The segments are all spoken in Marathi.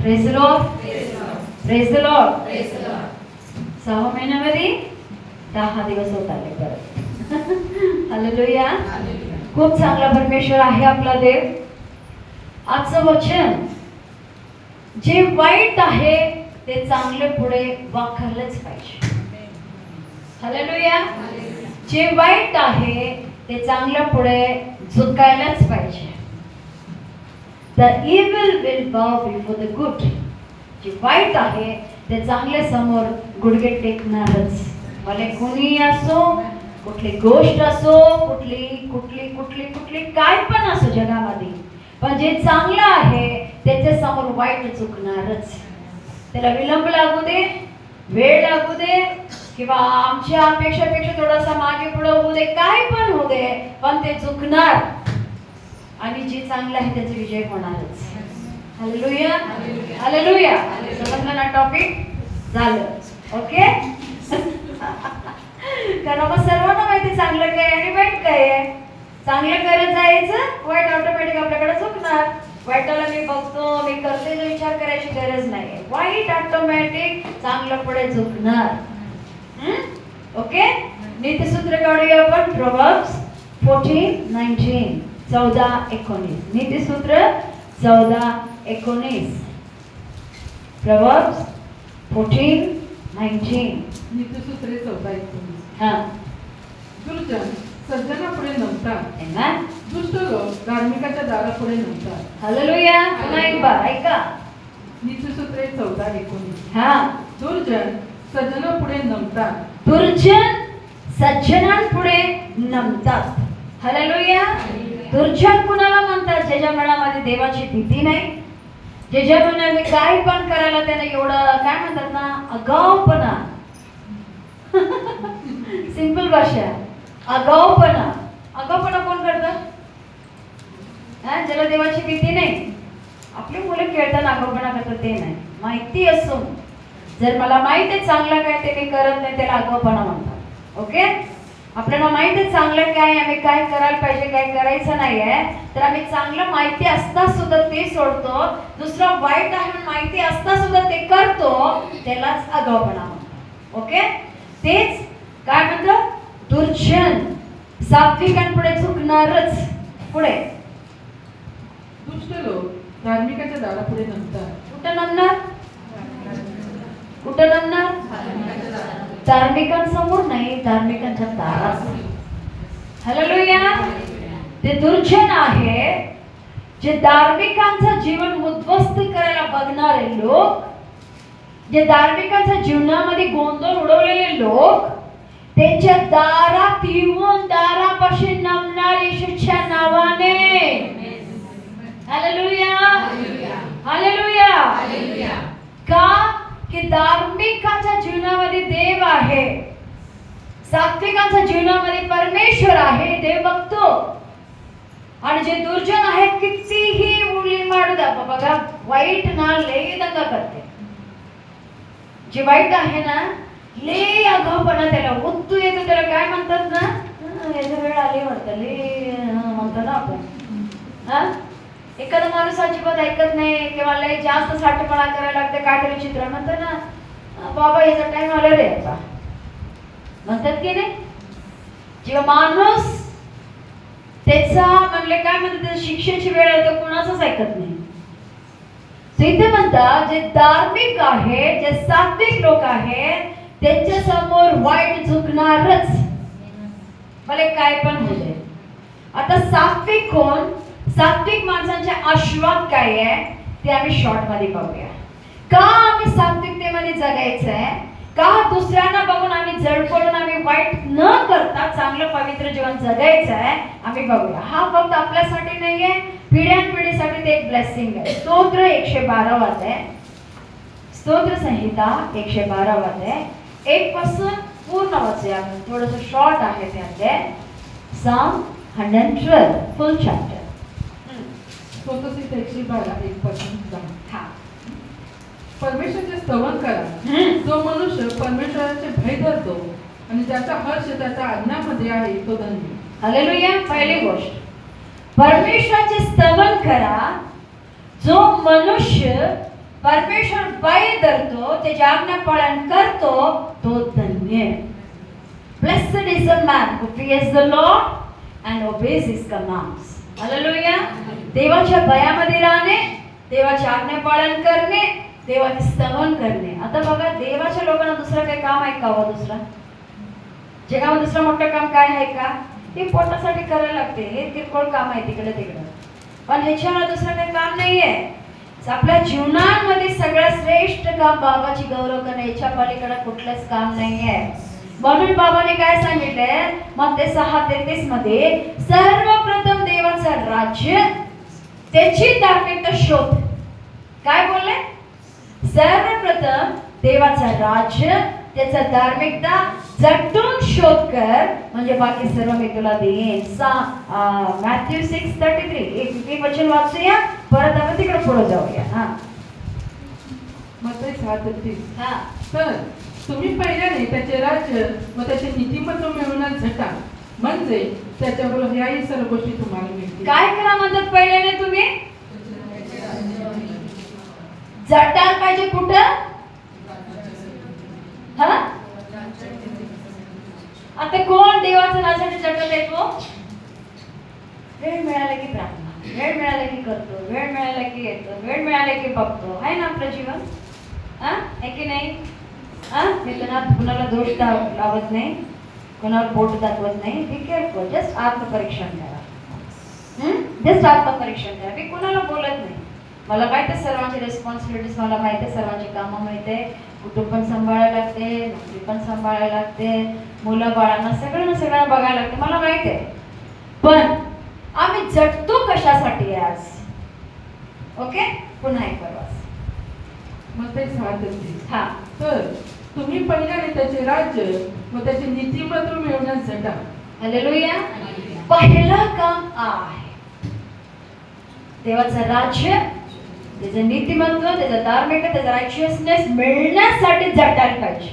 Praise the Lord, praise the Lord. 6 महिन्यामध्ये 10 दिवस होत आले परत. हालेलुया. खूप चांगला परमेश्वर आहे आपला देव. आजचं वचन, जे वाईट आहे ते चांगले पुढे वाखारलंच पाहिजे. हालेलुया. जे वाईट आहे ते चांगल्या पुढे झुकायलाच पाहिजे. The evil will bow before the good. जे वाईट आहे ते चांगल्या समोर गुडघे टेकणारच. भले कोणी असो, कुठली गोष्ट असो, कुठली कुठली कुठली कुठली काय पण असो जगामध्ये, पण जे चांगलं आहे त्याच्या समोर वाईट झुकणारच. त्याला विलंब लागू दे, वेळ लागू दे, किंवा आमच्या अपेक्षापेक्षा थोडासा मागे पुढे होऊ दे, काय पण होऊ दे, पण ते झुकणार आणि जे चांगलं आहे त्याचा विजय होणारच. Hallelujah, hallelujah. समजलं ना टॉपिक? झालं. ओके. कारण मग सर्वांना माहिती चांगलं काय आणि वाईट काय आहे. चांगलं करत जायचं, वाईट ऑटोमॅटिक आपल्याकडे झुकणार. वाईटाला मी बघतो, मी करते, जो विचार करायची गरज नाही. वाईट ऑटोमॅटिक चांगलं पुढे झुकणार. ओके. नीतिसूत्र काढूया आपण. प्रोव्हर्ब्स 14:19. 14:19. नीतिसूत्र 14:19. प्रोव्हर्ब्स 14:19. नीतिसूत्रे 14:19. हा. दुर्जन सज्जनापुढे नमतात, Amen. दुष्ट लोक धार्मिकाच्या दारापुढे नमतात. हालेलुया. पुन्हा एक बार ऐका. नीतिसूत्रे 14:19. हा. दुर्जन सज्जनापुढे नमतात, दुर्जन सज्जनांपुढे नमतात. हालेलुया. दुर्जन कुणाला म्हणतात? ज्याच्या मनामध्ये देवाची भीती नाही, ज्याच्या मनामध्ये काय पण करायला त्याला एवढं काय म्हणतात ना, आगाऊपणा. सिंपल भाषा, आगाऊपणा. आगाऊपणा कोण करतं? ज्याला देवाची भीती नाही. आपली मुलं खेळताना आगाऊपणा करतात ते नाही. माहिती असून जर मला माहिती आहे चांगलं काय ते मी करत नाही, त्याला आगाऊपणा म्हणतात. ओके. आपल्याला माहिती आहे चांगलं काय, आम्ही काय करायला पाहिजे, काय करायचं नाही आहे, तर आम्ही चांगलं माहिती असता सुद्धा ते सोडतो. दुसरं वाईट आहे माहिती असता सुद्धा ते करतो, त्यालाच आगाऊपणा म्हणतात. ओके. तेच काय म्हणतात? दुर्जन सात्विकांपुढे झुकणारच. पुढे दुष्ट लोक धार्मिकाच्या दारापुढे नमतात. कुठं नमणार? कुठं नमणार? धार्मिकांसमोर नाही, धार्मिकांच्या दारात. हालेलुया. ते दुर्जन आहे जे धार्मिकांचं जीवन उद्ध्वस्त करायला बघणारे लोक, जे धार्मिकांच्या जीवनामध्ये गोंधळ उडवलेले लोक, त्यांच्या दारात येऊन दारापाशी नमणार येशूच्या नावाने. Hallelujah, hallelujah. का? की धार्मिकांच्या जीवनामध्ये देव आहे, सात्विकांच्या जीवनामध्ये परमेश्वर आहे, देव बघतो. आणि जे दुर्जन आहेत कितीही उडी मारू द्या, बघा वाईट ना लई दंगा करते. जे वाईट आहे ना, लई आगाऊपणा, त्याला उद्दू येतो. त्याला काय म्हणतात ना, याची वेळ आली वाटतं, लई म्हणतो ना आपण. एखादा माणूस अजिबात ऐकत नाही किंवा लई जास्त साठपणा करायला लागते, काहीतरी चित्र म्हणतो ना, बाबा याचा टाइम आला रे आता, म्हणतात की नाही. जेव्हा माणूस त्याचा म्हणले काय म्हणतात, त्याच्या शिक्षेची वेळ येतो, कुणाचंच ऐकत नाही. इथे म्हणतात जे धार्मिक आहे, जे सात्विक लोक आहेत, त्यांच्या समोर वाईट झुकणारच, भले काय पण होऊ दे. आता सात्विक कोण? सात्विक माणसांचे आशीर्वाद काय आहे ते आम्ही शॉर्ट मध्ये पाहूया. का आम्ही सात्विकतेमध्ये जगायचं आहे? का दुसऱ्यांना बघून आम्ही जळपडून आम्ही वाईट न करता चांगलं पवित्र जीवन जगायचं आहे, आम्ही बघूया. हा फक्त आपल्यासाठी नाहीये, पिढ्यानपिढीसाठी ते एक ब्लेसिंग आहे. स्तोत्र 112 अध्याय, स्तोत्र संहिता 112 अध्याय 1 पासून पूर्ण वाचूया. थोडंसं शॉर्ट आहे ते अध्याय. Psalm 112 फुल चॅप्टर. स्तोत्रसंहिता 112 1 पासून 10. हा. परमेश्वराचे स्तवन करा. जो मनुष्य परमेश्वराचे भय धरतो आणि ज्याचा हर्ष त्याच्या आज्ञामध्ये आहे तो धन्य. हालेलुया. पहिली गोष्ट, परमेश्वराचे स्तवन करा. जो मनुष्य परमेश्वर बाई धरतो, त्याची आज्ञा पालन करतो, तो धन्य. Blessed is the man who fears the Lord and obeys his commands. Hallelujah. देवाच्या भयामध्ये राहणे, देवाची आज्ञा पालन करणे, देवाचे स्तवन करणे. आता बघा, देवाच्या लोकांना दुसरं काही काम आहे का हो? दुसरं जगामध्ये दुसरं मोठं काम काय आहे का? हे पोटासाठी करायला लागते, हे किरकोळ काम आहे तिकडे तिकडं, पण ह्याच्यावर दुसरं काही काम नाहीये. आपल्या जीवनामध्ये सगळ्यात श्रेष्ठ काम बाबाची गौरव करणे, याच्या पलीकडे कुठलंच काम नाहीये. म्हणून बाबाने काय सांगितलंय मत्ते 6:33 मध्ये, सर्वप्रथम देवाचं राज्य, त्याची धार्मिकता शोध. काय बोलले? सर्वप्रथम देवाचं राज्य, त्याचा धार्मिकता झटून शोध कर, म्हणजे बाकी सर्व मी तुला देईन. मॅथ्यू 6:33. एक वचन वाचूया, परत आपण तिकडे पुढे जाऊया. हा, मत्ते 6:33. हा. तर तुम्ही पहिल्याने त्याचे राज्य व त्याचे नीतिमत्व मिळवण्यात झटा, म्हणजे त्याच्याबरोबर याही सर्व गोष्टी तुम्हाला मिळतील. काय करा म्हणतात पहिल्याने? तुम्ही झटायला पाहिजे. कुठं? हा, आता कोण देवाचं राज्यासाठी झटत येतो? वेळ मिळाला की प्रार्थना, वेळ मिळाला की करतो, वेळ मिळाला की येतो, वेळ मिळाला की बघतो. आहे ना आपलं जीवन? हा, आहे की नाही? हा, मी कुणाला दोष लावत नाही, कोणावर बोट दाखवत नाही. Be careful. जस्ट आत्मपरीक्षण करा. जस्ट आत्मपरीक्षण करा. मी कोणाला बोलत नाही. मला माहिती आहे सर्वांची रिस्पॉन्सिबिलिटीज, मला माहिती आहे सर्वांची कामं माहिती आहे. कुटुंब पण सांभाळायला लागते, नोकरी पण सांभाळायला लागते, मुलं बाळांना सगळ्यांना बघायला लागते, मला माहिती आहे. पण आम्ही झटतो कशासाठी आज? ओके, पुन्हा एक परवा. मत्ते 6:33. हा, तर तुम्ही पहिल्याने त्याचे राज्य व त्याचे नीतिमत्व मिळवण्यात झटा. हालेलुया. पहिलं काम आहे देवाचं राज्य, त्याचं नीतिमत्व, त्याचं धार्मिकता, त्याचं रायचियसनेस मिळण्यासाठी झटायला पाहिजे.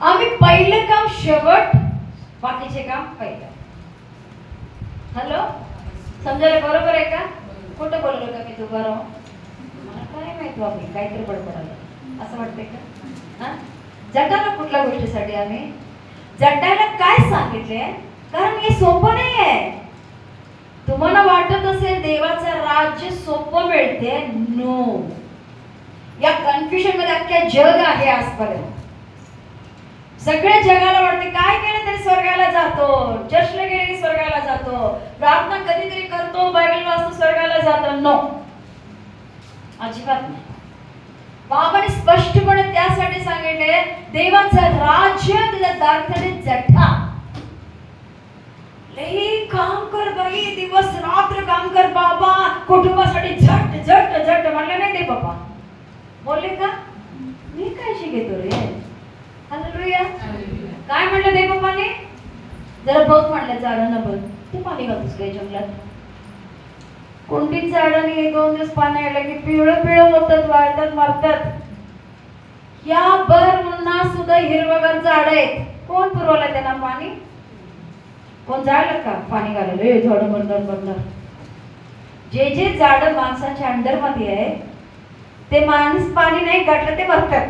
आम्ही पहिलं काम शेवट, बाकीचे काम पहिलं. हॅलो, समजायला बरोबर आहे का? खोटं बोललो का मी? तू बरं, मला काय माहित बाबी, काहीतरी बडबड आलं असं वाटतंय का? हा, झटायला कुठल्या गोष्टीसाठी आम्ही झटायला काय सांगितले? कारण हे सोपं नाही आहे. तुम्हाला वाटत असेल देवाचं राज्य सोपं मिळते? नो. या कन्फ्युजन मध्ये अख्ख्या जग आहे आजपर्यंत. सगळ्या जगाला वाटते काय केलं तरी स्वर्गाला जातो, चर्चला गेले की स्वर्गाला जातो, प्रार्थना कधीतरी करतो, बायबल वाचतो, स्वर्गाला जातो. नो, अजिबात नाही. बाबाने स्पष्टपणे त्यासाठी सांगितले, देवाचं राज्य, त्याच्या दार्थाने झटा. लई काम कर बाई, दिवस रात्र काम कर बाबा, कुटुंबासाठी झट झट झट म्हणलं नाही ते बाबा. बोलले का? मी काळजी घेतो रे. हालेलुया. काय म्हणलं ते बाबाने? जरा बघ म्हणलं, झाडांना बघ. तू पाणी घालतोस काय जंगलात? कोणतीच झाडं नाही, 2 दिवस पाणी आलं की पिवळं पिवळं होतात, वाळतात, मरतात. या भर उन्हात सुद्धा हिरवगार झाड आहेत. कोण पुरवलं त्यांना पाणी? कोण झालं का पाणी घालायला? हे झाड मरणार. जे जे झाड माणसाच्या अंडर मध्ये आहे ते माणूस पाणी नाही घातलं ते मरतात.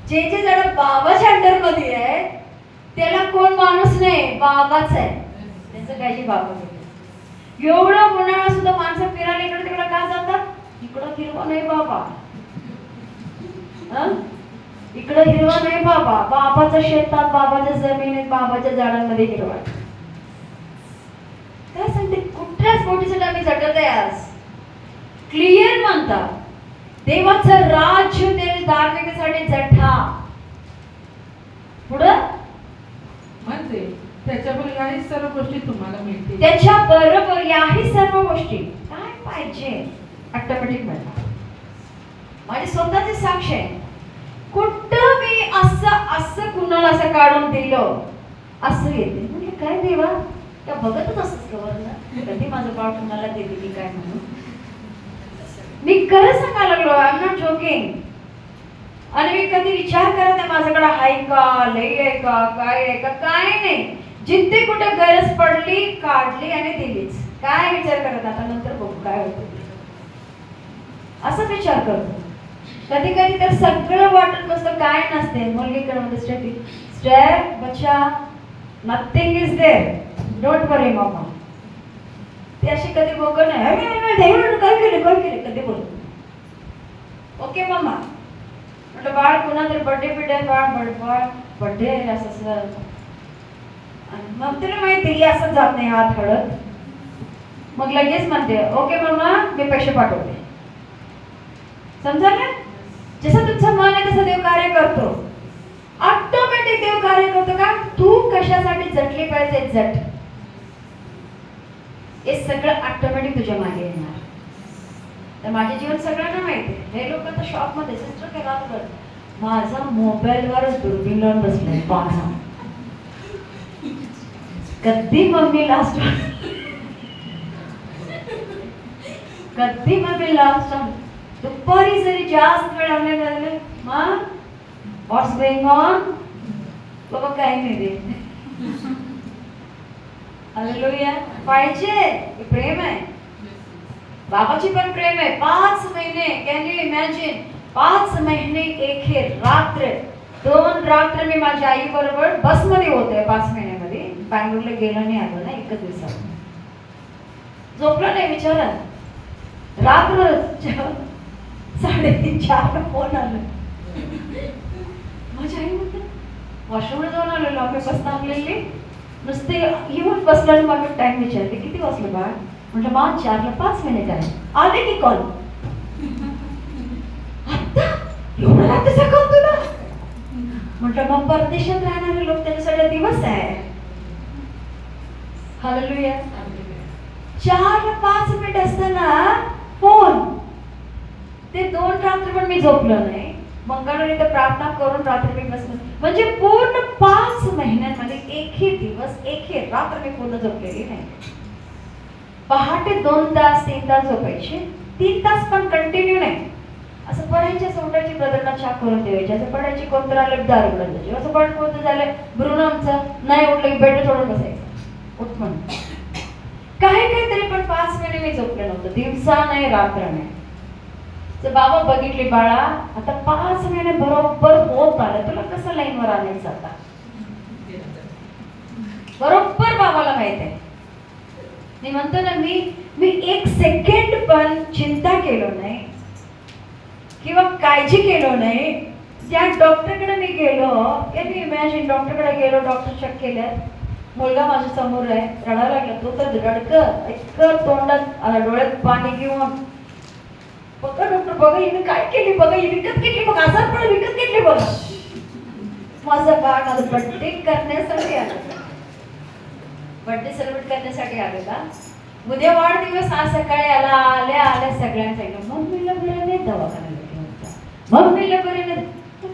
जे जे झाड बाबाच्या अंडर मध्ये आहे त्याला कोण माणूस नाही, बाबाच आहे. त्याचं काळजी बाबा घेतो. एवढं उन्हाळा सुद्धा माणसं फिरायला इकडे तिकडे का जातात? इकडं हिरवा नाही बाबा, इकडं हिरवा नाही बाबा. बाबाच्या शेतात, बाबाच्या जमिनीत, बाबाच्या झाडांमध्ये हिरवा. काय सांगते? कुठल्याच गोष्टीसाठी आम्ही झटत आहे आज. क्लिअर म्हणतात, देवाचं राज्य, ते धार्मिकतेसाठी झटा. पुढं म्हणजे त्याच्याबरोबर याही सर्व गोष्टी तुम्हाला मिळतील. त्याच्या बरोबर याही सर्व गोष्टी काय पाहिजे ऑटोमॅटिक मिळणार. माझी स्वतःची साक्ष आहे. कुठं मी असं कुणाला असं काढून दिलं असं येते. म्हणजे काय देवा, त्या बघतच असत कवर कधी माझं बाळ कुणाला देते मी काय म्हणून. मी खरं सांगायला लागलो, आय एम नॉट जोकिंग. आणि मी कधी विचार करत नाही माझ्याकडे आहे का, लई आहे का, काय आहे का, काय नाही. जिथे कुठे गरज पडली, काढली आणि दिलीच. काय विचार करत आता नंतर बघू काय होतं. असं विचार विचार करतो. कधी कधी तर सगळं वाटत नसतं, काय नसते. मुलगीकडे म्हणते स्टेप बच्चा, nothing is there, don't worry mamma. ती अशी कधी बोलत नाही, काय केले कधी बोलतो. Okay mamma. म्हटलं बाळ कुणा तरी बर्थडे बाळ बर्थडे असं. आणि मग तुला माहिती की असं जात नाही हात हळद. मग लगेच म्हणते ओके मम्मा, मी पैसे पाठवते. समजलं? जसं तुमचं मन आहे तसं देव कार्य करतो. ऑटोमॅटिक देव कार्य करतो. का तू कशासाठी झटली पाहिजे, झट. हे सगळं ऑटोमॅटिक तुझ्या मागे येणार. तर माझे जीवन सगळ्यांना माहिती आहे. हे लोक तर शॉप मध्ये सिस्टर केला माझा मोबाईलवर दुर्बीण लावून बसलाय. पाहा कधी मम्मी लास्ट दुपारी जरी जास्त वेळ लागले मा व्हॉट्स गोइंग ऑन. बाबा काही नाही रे. हालेलुया. पाहिजे हे प्रेम आहे. बाबाची पण प्रेम आहे. 5 महिने, कॅन यू इमॅजिन, 5 महिने एक हे रात्र, 2 रात्र मी माझ्या आई बरोबर बसमध्ये होते. 5 महिन्यामध्ये बँगलोरला गेलो नाही, आलो ना. एकच दिवसात झोपलं नाही. विचारा, रात्र 3:30-4 फोन आला. माझी आई म्हणते वॉशरूमला जाऊन आलेलो आम्ही, बस थांबलेली. नुसते येऊन बसला आणि मग टाइम विचारते किती वाजलं बाळ. म्हटलं मा 4ला 5 मिनिट आहे. आले की कॉल. आता एवढं रात्री सकाळ तुला. म्हटलं मग परदेशात राहणारे लोक त्यांच्यासाठी दिवस आहे. हालेलुया. 4ला 5 मिनिट असताना फोन. ते 2 रात्र पण मी झोपलो नाही. मंगळवारी इथे प्रार्थना करून रात्री मी बसलो. म्हणजे पूर्ण 5 महिन्यांमध्ये एकही दिवस, एकही रात्र मी पूर्ण झोपलेली नाही. पहाटे 2 तास 3 तास झोपायचे. 3 तास पण कंटिन्यू नाही. असं पडायचे, असं उठायची, ब्रदरला चहा करून द्यायचे. असं पडायची, कोणतं आलं दार उघडून द्यायचे. असं पण कोणतं झालं भरून आमचं नाही उठलं की बेड सोडून बसायचं. उठ म्हणून काहीतरी. पण 5 महिने मी झोपले नव्हतं, दिवसा नाही रात्र नाही. तर बाबा बघितले बाळा आता 5 महिने बरोबर होत आलं, तुला कसं लाईनवर आणायचं आता. बरोबर बाबाला माहित आहे. मी म्हणतो ना, मी 1 सेकंड पण चिंता केलो नाही किंवा काळजी केलो नाही. ज्या डॉक्टरकडे मी गेलो, कॅन यू इमॅजिन, डॉक्टरकडे गेलो, डॉक्टर चेक केलं. मुलगा माझ्या समोर आहे, रडायला लागला. तो तर रडकं इतकं तोंडात डोळ्यात पाणी घेऊन बघा डॉक्टर बघा हिने काय केली, बघा ही विकत घेतली, बघा आजार पण विकत घेतली बघा. माझा बाळ माझं बर्थडे करण्यासाठी आलेला, बर्थडे सेलिब्रेट करण्यासाठी आलेला. उद्या वाढदिवस. आज सकाळी आल्या सगळ्यांसाठी मम्मीला बरं नाही, दवाखान्याला घेऊन जा, मम्मीला बरं नाही.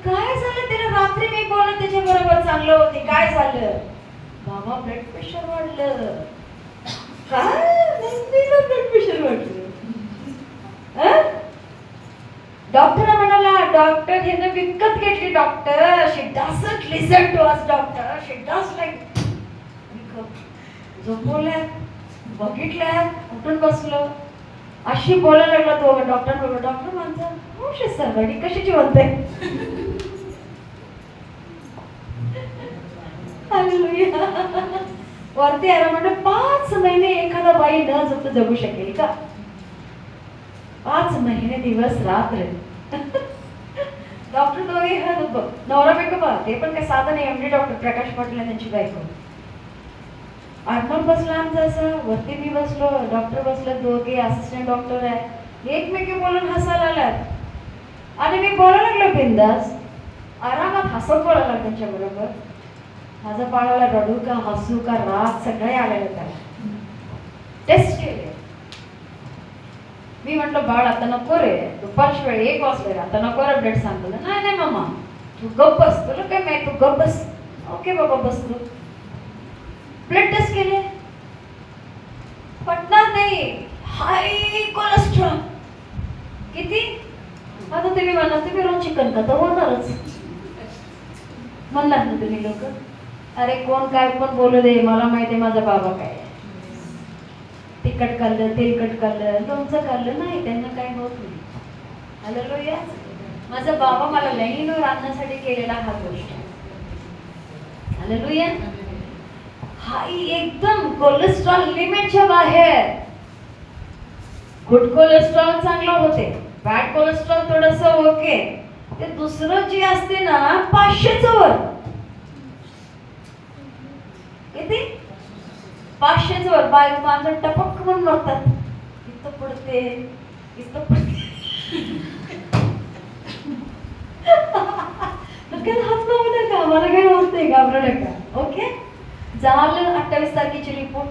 काय झालं त्याला? रात्री मी बोलत त्याच्या बरोबर चांगलं होती. काय झालं? बाबा ब्लड प्रेशर वाढलं. काय मम्मीला ब्लड प्रेशर वाढलं? डॉक्टर म्हणाला, डॉक्टर हे विकत घेतली. Doctor she doesn't listen to us. Doctor she does like. झोपवल्या, बघितल्या, उठून बसलो. अशी बोलायला लागला तो. डॉक्टर बरोबर. डॉक्टर म्हणतो हो सर कशाची म्हणते. वरती आला म्हणजे 5 महिने एखादा बाई न झोपता जगू शकेल का? 5 महिने दिवस रात्र. डॉक्टर दोघे नवरा बायको ते पण काय साधं नाही. एमडी डॉक्टर प्रकाश पाटील त्यांची बायको. आडनाव बसला आमचं असं, वरती मी बसलो, डॉक्टर बसले, दोघे असिस्टंट डॉक्टर आहे. एकमेकी बोलून हसायला आल्यात आणि मी बोलायला लागलो बिंदास, आरामात हसत बोलायला लागलो त्यांच्या बरोबर. माझ्या बाळाला रडू का हसू का राग सगळे आलेलं त्याला. टेस्ट केले. मी म्हटलं बाळ आता नको रे, दुपारच्या वेळ 1 वाजले रे, आता नको रे ब्लड सांगतो. नाही मामा तू गप्प बस, तुला काय माहिती, तू गप्प बस. ओके बाबा बसलो. ब्लड टेस्ट केले, पटणार नाही, हाय कोलेस्ट्रॉल. किती? आता तुम्ही म्हणा तुम्ही रोज चिकन खाता, होणारच म्हणणार ना तुम्ही लोक. अरे कोण काय पण बोलू दे, मला माहिती आहे माझा बाबा काय. तिखट खाल्लं, तेलकट खाल्लं, लोणचं खाल्लं नाही, त्यांना काही होत नाही. हालेलुया. माझा बाबा मला लाईनीवर आणण्यासाठी केलेला हा गोष्ट. हालेलुया. हा एकदम कोलेस्ट्रॉल लिमिटच्या बाहेर. गुड कोलेस्ट्रॉल चांगलं होते, बॅड कोलेस्ट्रॉल थोडस ओके. ते दुसरं जे असते ना 500चं वर. किती? 500चं वर. बाय माझं टपक म्हणून मरतात. इथं पडते, इथं पडते. हात नव्हते का? मला काही होते, घाबरू नका. ओके, झालं 28 तारखेची रिपोर्ट.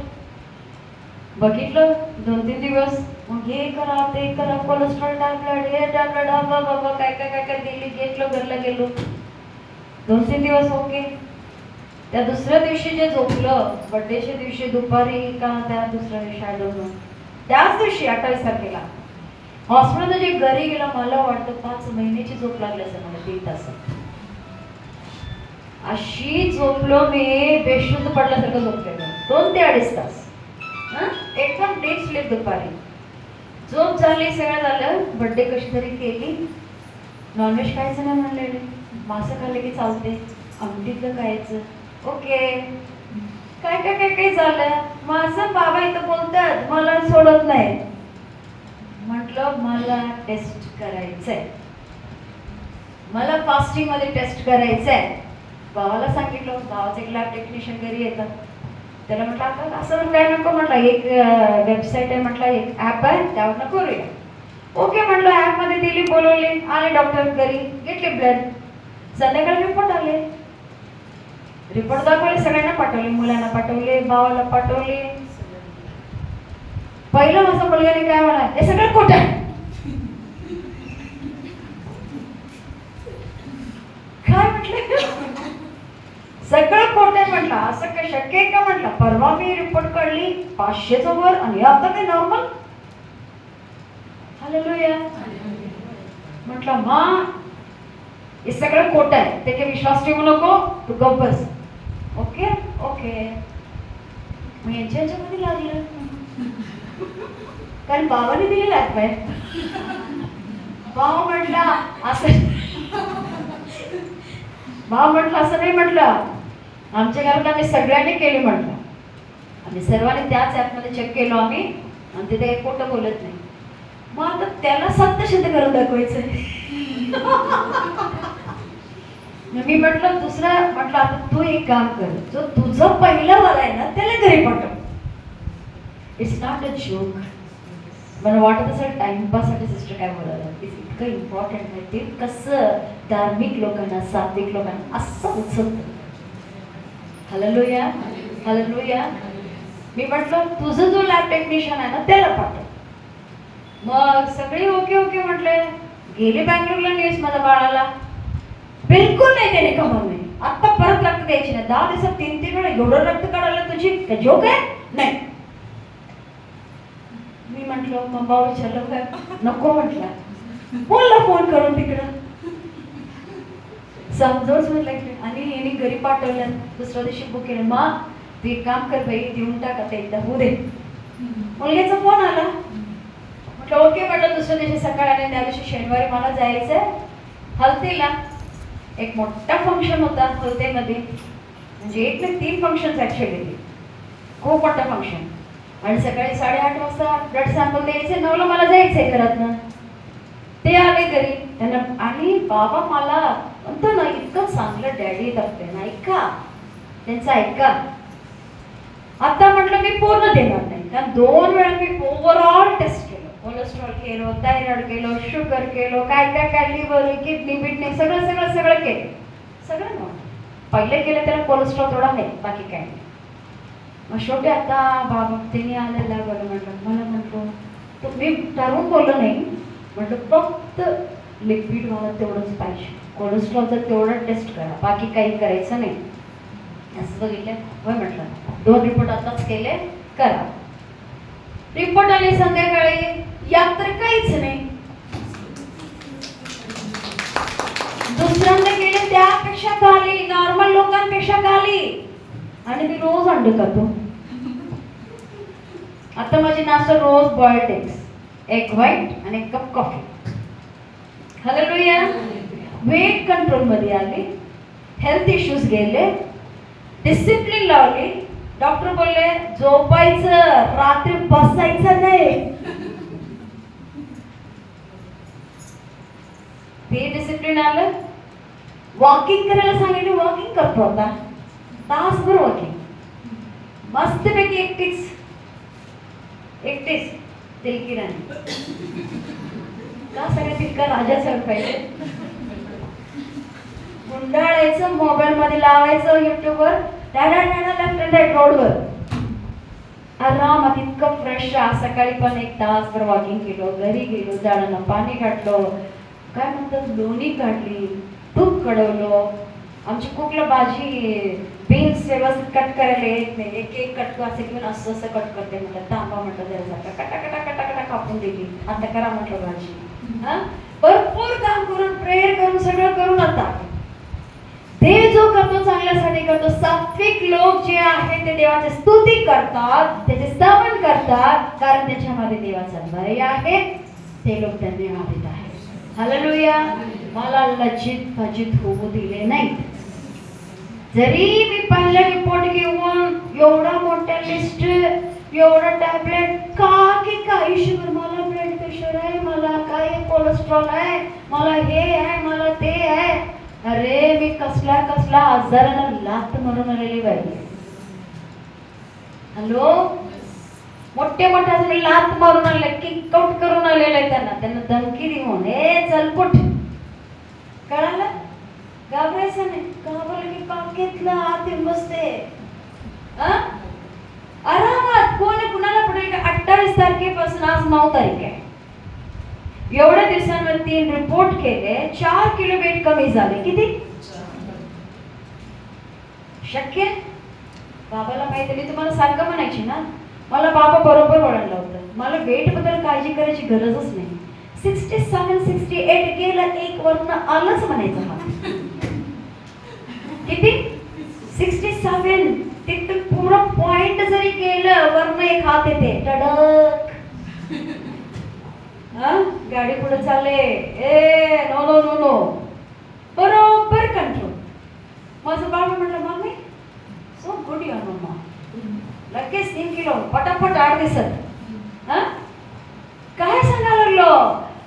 बघितलं 2-3 दिवस. मग हे करा ते करा, कोलेस्ट्रॉल टॅबलेट, हे टॅबलेट, हा बाबा काय काय काय काय दिली. घेतलं, घरला गेलो. 2-3 दिवस ओके. त्या दुसऱ्या दिवशी जे झोपलं, बर्थडेच्या दिवशी दुपारी का त्या दुसऱ्या दिवशी आय डोंट नो, त्याच दिवशी 28 तारखेला हॉस्पिटलमध्ये जे घरी गेलं, मला वाटतं 5 महिन्याची झोप लागली असं मला 3 तास. अशी झोपलो मी, बेशुद्ध पडल्यासारखं झोपलेलं 2 ते 2.5 तास. एकदम डीप स्लीप. दुपारी झोप झाली, सगळं झालं. बर्थडे कशी तरी केली. नॉनव्हेज खायचं नाही म्हणलेले, मासं खाल्ले की चालते, आमटीतलं खायचं. ओके, काय काय काय काय झालं. माझं बाबा इथं बोलतात मला सोडत नाही. म्हटलं मला टेस्ट करायचंय, मला फास्टिंग मध्ये टेस्ट करायचंय. बाबाला सांगितलं. बाबाचं एक लॅब टेक्निशियन घरी येतात. त्याला म्हटलं आता असं काय नको, म्हटलं एक वेबसाईट आहे, म्हटलं एक ॲप आहे, त्यावर करूया. ओके म्हटलं. ॲपमध्ये दिली, बोलवली, आले डॉक्टर घरी, घेतले ब्लड. संध्याकाळी रिपोर्ट आले. रिपोर्ट दाखवले, सगळ्यांना पाठवले, मुलांना पाठवले, भावाला पाठवले. पहिलं माझा मुलगाने काय म्हणा, हे सगळं खोटं आहे. काय म्हटलं? सगळं खोटं आहे म्हटलं. असं काय शक्य आहे का म्हटलं. परवा मी रिपोर्ट काढली 500चं वर आणि आता काय नॉर्मल. हालेलुया. म्हटलं मा हे सगळं खोटं आहे, ते काही विश्वास ठेवू नको, तू गप्प बस. Okay okay. मग यांच्यामध्ये लागलं, कारण बाबाने दिलेला ॲप आहे. भाऊ म्हटला असं, भाऊ म्हटलं असं नाही. म्हटलं आमच्या घरात आम्ही सगळ्यांनी केली. म्हटलं आम्ही सर्वांनी त्याच ॲपमध्ये चेक केलो आम्ही, आणि तिथे एक खोटं बोलत नाही. मग आता त्याला सत्य सिद्ध करून दाखवायचं. मी म्हटलं दुसरं, म्हटलं आता तू एक काम कर, जो तुझं पहिलं वाला आहे ना त्याला घरी पाठव. It's not a joke. मला वाटत असेल टाइमपाससाठी सिस्टर काय बोलायला, इतकं इम्पॉर्टंट आहे ते. कसं धार्मिक लोकांना, सात्विक लोकांना असं उचलतं. Hallelujah hallelujah. मी म्हटलं तुझं जो लॅब टेक्निशियन आहे ना त्याला पाठव. मग सगळे ओके ओके म्हटले. गेले बँगलोरला न्यूज माझ्या बाळाला. बिलकुल नाही त्याने कमवलं. आता परत रक्त द्यायची नाही. 10 दिवसात 3 वेळा एवढं रक्त काढायला तुझी काय जोक आहे? नाही. मी म्हटलं मम्मा विचारलं काय? नको म्हटलं. बोलला फोन करून तिकडं समजवच म्हटलं. आणि यांनी घरी पाठवलं. दुसऱ्या दिवशी बुक केलं. मा तू एक काम कर बाई, देऊन टाक आता एकदा, होऊ दे. मुलग्याचा फोन आला. म्हटलं ओके म्हटलं. दुसऱ्या दिवशी सकाळी आले. त्या दिवशी शनिवारी मला जायचं हल्दीला. एक मोठा फंक्शन होता हल्दीमध्ये. म्हणजे 1 नाही 3 फंक्शन ऍक्च्युअली. खूप मोठा फंक्शन. आणि सकाळी 8:30 वाजता ब्लड सॅम्पल द्यायचे. 9ला मला जायचंय घरातनं. ते आले घरी त्यांना. आणि बाबा मला म्हणतो ना इतकं चांगलं डॅडी करते ना, ऐका त्यांचं ऐका. आता म्हटलं मी पूर्ण देणार नाही, कारण 2 वेळा मी ओव्हरऑल टेस्ट केलं. कोलेस्ट्रॉल केलं, थायरॉइड केलं, शुगर केलं, काय काय काय, लिव्हर, किडनी बिडनी सगळं सगळं सगळं केलं. सगळं नव्हतं. पहिले केलं त्याला कोलेस्ट्रॉल थोडा आहे, बाकी काय नाही. मग शेवटी आता बाबा त्यांनी आलेला बरं म्हटलं. मला म्हटलं तुम्ही ठरवून बोललं नाही. म्हटलं फक्त लिक्विड मला तेवढंच पाहिजे. कोलेस्ट्रॉलचं तेवढं टेस्ट करा, बाकी काही करायचं नाही. असं बघितलं. होय म्हटलं. 2 रिपोर्ट आताच केले, करा. रिपोर्ट आले संध्याकाळी. यात तर काहीच नाही. दुसऱ्यांदा केले त्यापेक्षा खाली, नॉर्मल लोकांपेक्षा खाली. आणि मी रोज अंडे खातो. आता माझी नाश्ता रोज बॉइल्ड एग्स, एग व्हाईट आणि 1 cup coffee. Hallelujah. Weight control मध्ये आली, हेल्थ इश्यूज गेले, डिसिप्लिन लावली. डॉक्टर बोलले झोपायचं, रात्री बसायचं नाही. ते डिसिप्लिन आलं. वॉकिंग करायला सांगितलं, वॉकिंग करतो आता, तासभर वॉकिंग, मस्तपैकी एकटीच तिलकी राणी. का सगळ्या तिलका राजासारखं पाहिजे. गुंडाळायचं, मोबाईल मध्ये लावायचं युट्यूबवर, डाडा डाडा लेफ्ट अँड राईट रोडवर आरामात, इतकं फ्रेश. सकाळी पण 1 तासभर वॉकिंग केलो, घरी गेलो, झाडांना पाणी घातलो, काय म्हणतात लोणी काढली, तूप कडवलं. आमची कुकला भाजी बीन्स व्यवस्थित कट करायला येत नाही, एक एक कट असे घेऊन असं असं कट करते. म्हटलं तांबा, म्हटलं जरा कटा कटा कटा कटा कापून दिली. आता करा म्हटलं भाजी. हा, भरपूर काम करून, प्रेयर करून, सगळं करून आता देव जो करतो चांगल्यासाठी करतो. सात्विक लोक जे आहेत ते देवाची स्तुती करतात, त्याचे स्तवन करतात, कारण त्याच्यामध्ये देवाचा भय आहे. ते लोक त्यांनी आदित आहेत. हालेलुया. मला लज्जित फजित होऊ दिले नाही. जरी मी पहिला रिपोर्ट घेऊन एवढा मोठा लिस्ट, एवढा टॅबलेट का की आयुष्यभर मला ब्लड प्रेशर आहे, मला काय कोलेस्ट्रॉल आहे, मला हे आहे, मला ते आहे. अरे मी कसला कसला आजाराला लात मारून आलेली बाई. हॅलो, मोठे मोठे लात मारून आले, किक आउट करून आलेले. त्यांना धमकी देऊन, हे चलपुट, कळालं, घाबरायचं नाही. घाबरलं की काम घेतलं, आत येऊन बसते आरामात. कोण कुणाला पडेल का? 28 तारखेपासून आज 9 तारीख आहे. एवढ्या दिवसांमध्ये 3 रिपोर्ट केले, 4 किलो वेट कमी झाले. किती शक्य? बाबाला माहिती. मी तुम्हाला सारखं म्हणायची ना, मला बाबा बरोबर वळण लावतं. मला वेट बद्दल काळजी करायची गरजच नाही. 67 68 गेलं, एक वर्ण आलंच म्हणायचं. हा किती 67, तिथं पूर्ण पॉइंट जरी गेलं, वर्ण एक हात येते टडक. गाडी पुढे चालले, ए नो नो नो नो, बरोबर कंट्रोल. माझं बाबा म्हटलं, mummy so good your mamma, लगेच 3 किलो पटापट 8 दिवसात. काय सांगायला लागलो?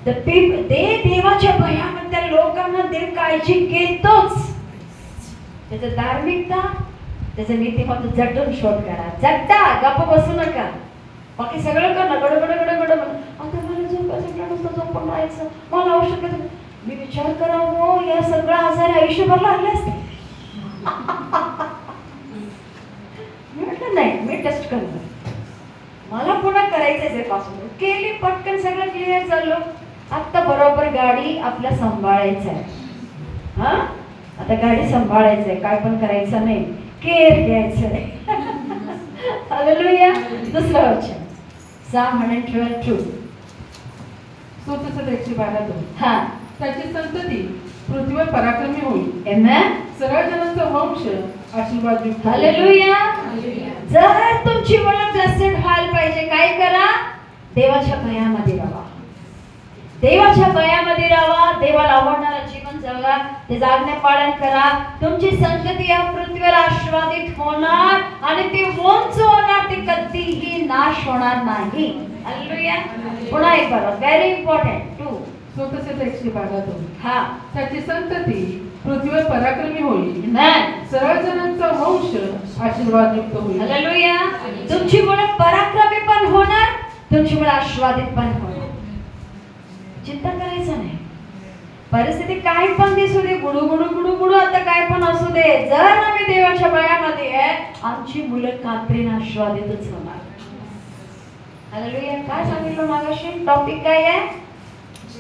ते देवाच्या भयाबद्दल लोकांना देव काळजी घेतोच. त्याचं धार्मिकता, त्याचं नीतिमत्ता झटून शोध करा. जगता, गप्प बसू नका. बाकी सगळं करणं गडबड गडबड. आता मला झोपायचं नुसतं झोपून राहायचं, मला औषध. मी विचार करावं, या सगळं आजार आयुष्यभर लागले असते. मी म्हटलं नाही, मी टेस्ट करणार, मला पुन्हा करायचंच आहे. पासून केली, पटकन सगळं क्लिअर झालं. आता बरोबर गाडी आपल्या सांभाळायचं आहे. हा, आता गाडी सांभाळायचंय, काय पण करायचं नाही, केअर घ्यायचं आहे. हालेलुया. दुसरं वचन Psalm 112:2. स्तोत्र 112:2. हा, त्याची संतती पृथ्वीवर पराक्रमी होईल. आमेन. सरळ जनांचा वंश आशीर्वाद युक्त. हालेलुया. जर तुमची मुलं ब्लेसेड व्हायला पाहिजे, काय करा? देवाच्या भयामध्ये राहा. देवाच्या भयामध्ये राहा. देवाला आवडणारं जीवन जगा, त्याचं आज्ञा पालन करा. तुमची संतती या पृथ्वीवर आशीर्वादित होणार आणि ते उंच होणार, ते कधीही नाश होणार नाही. हालेलुया. पुन्हा एक बार, व्हेरी इम्पॉर्टंट 2. स्तोत्र 112:2. हा, त्याची संतती पृथ्वीवर पराक्रमी होईल. आमेन. सरळ जनांचा वंश आशीर्वाद युक्त होईल. हालेलुया. तुमची मुलं पराक्रमी पण होणार, तुमची मुलं आशीर्वादित पण होणार. चिंता करायचं नाही. परिस्थिती काय पण दिसू दे, गुडू गुडू गुडू गुडू, आता काय पण असू दे, जर आम्ही देवाच्या भयामध्ये आहे, आमची मुलं खात्रीने आशीर्वादितच होणार. हालेलुया. काय सांगितलं मागाशी? टॉपिक काय आहे?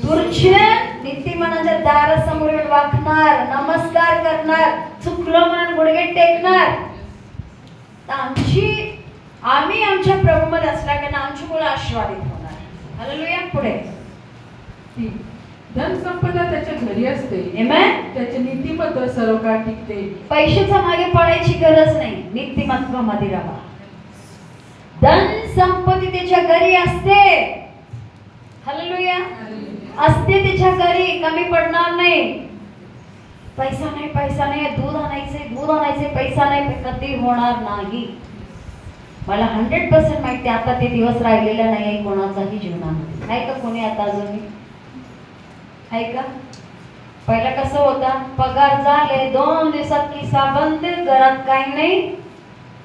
दुर्जन नीतिमानाच्या दारासमोर वाकणार, नमस्कार करणार, चुकलो म्हणून गुडघे टेकणार. तर आम्ही आमच्या प्रभूमध्ये असल्याने आमची मुलं आशीर्वादित होणार. हालेलुया. पुढे धन संपदा त्याच्या घरी असते. आमेन. त्याचे नीतिमत्व सर्व काळ टिकते. पैशाच्या मागे पडायची गरज नाही, नीतिमत्वामध्ये राहा. धन संपत्ती त्याच्या घरी असते. हालेलुया. असते तिच्या घरी, कमी पडणार नाही. पैसा नाही, पैसा नाही, दूध आणायचे, पैसा नाही, कधी होणार नाही. मला 100% माहिती आता ते दिवस राहिलेला नाही आहे कोणाचाही जीवनामध्ये. आहे का कोणी आता अजूनही? आहे का? पहिला कसं होता, पगार झाले 2 दिवसात किस्सा बंद, घरात काही नाही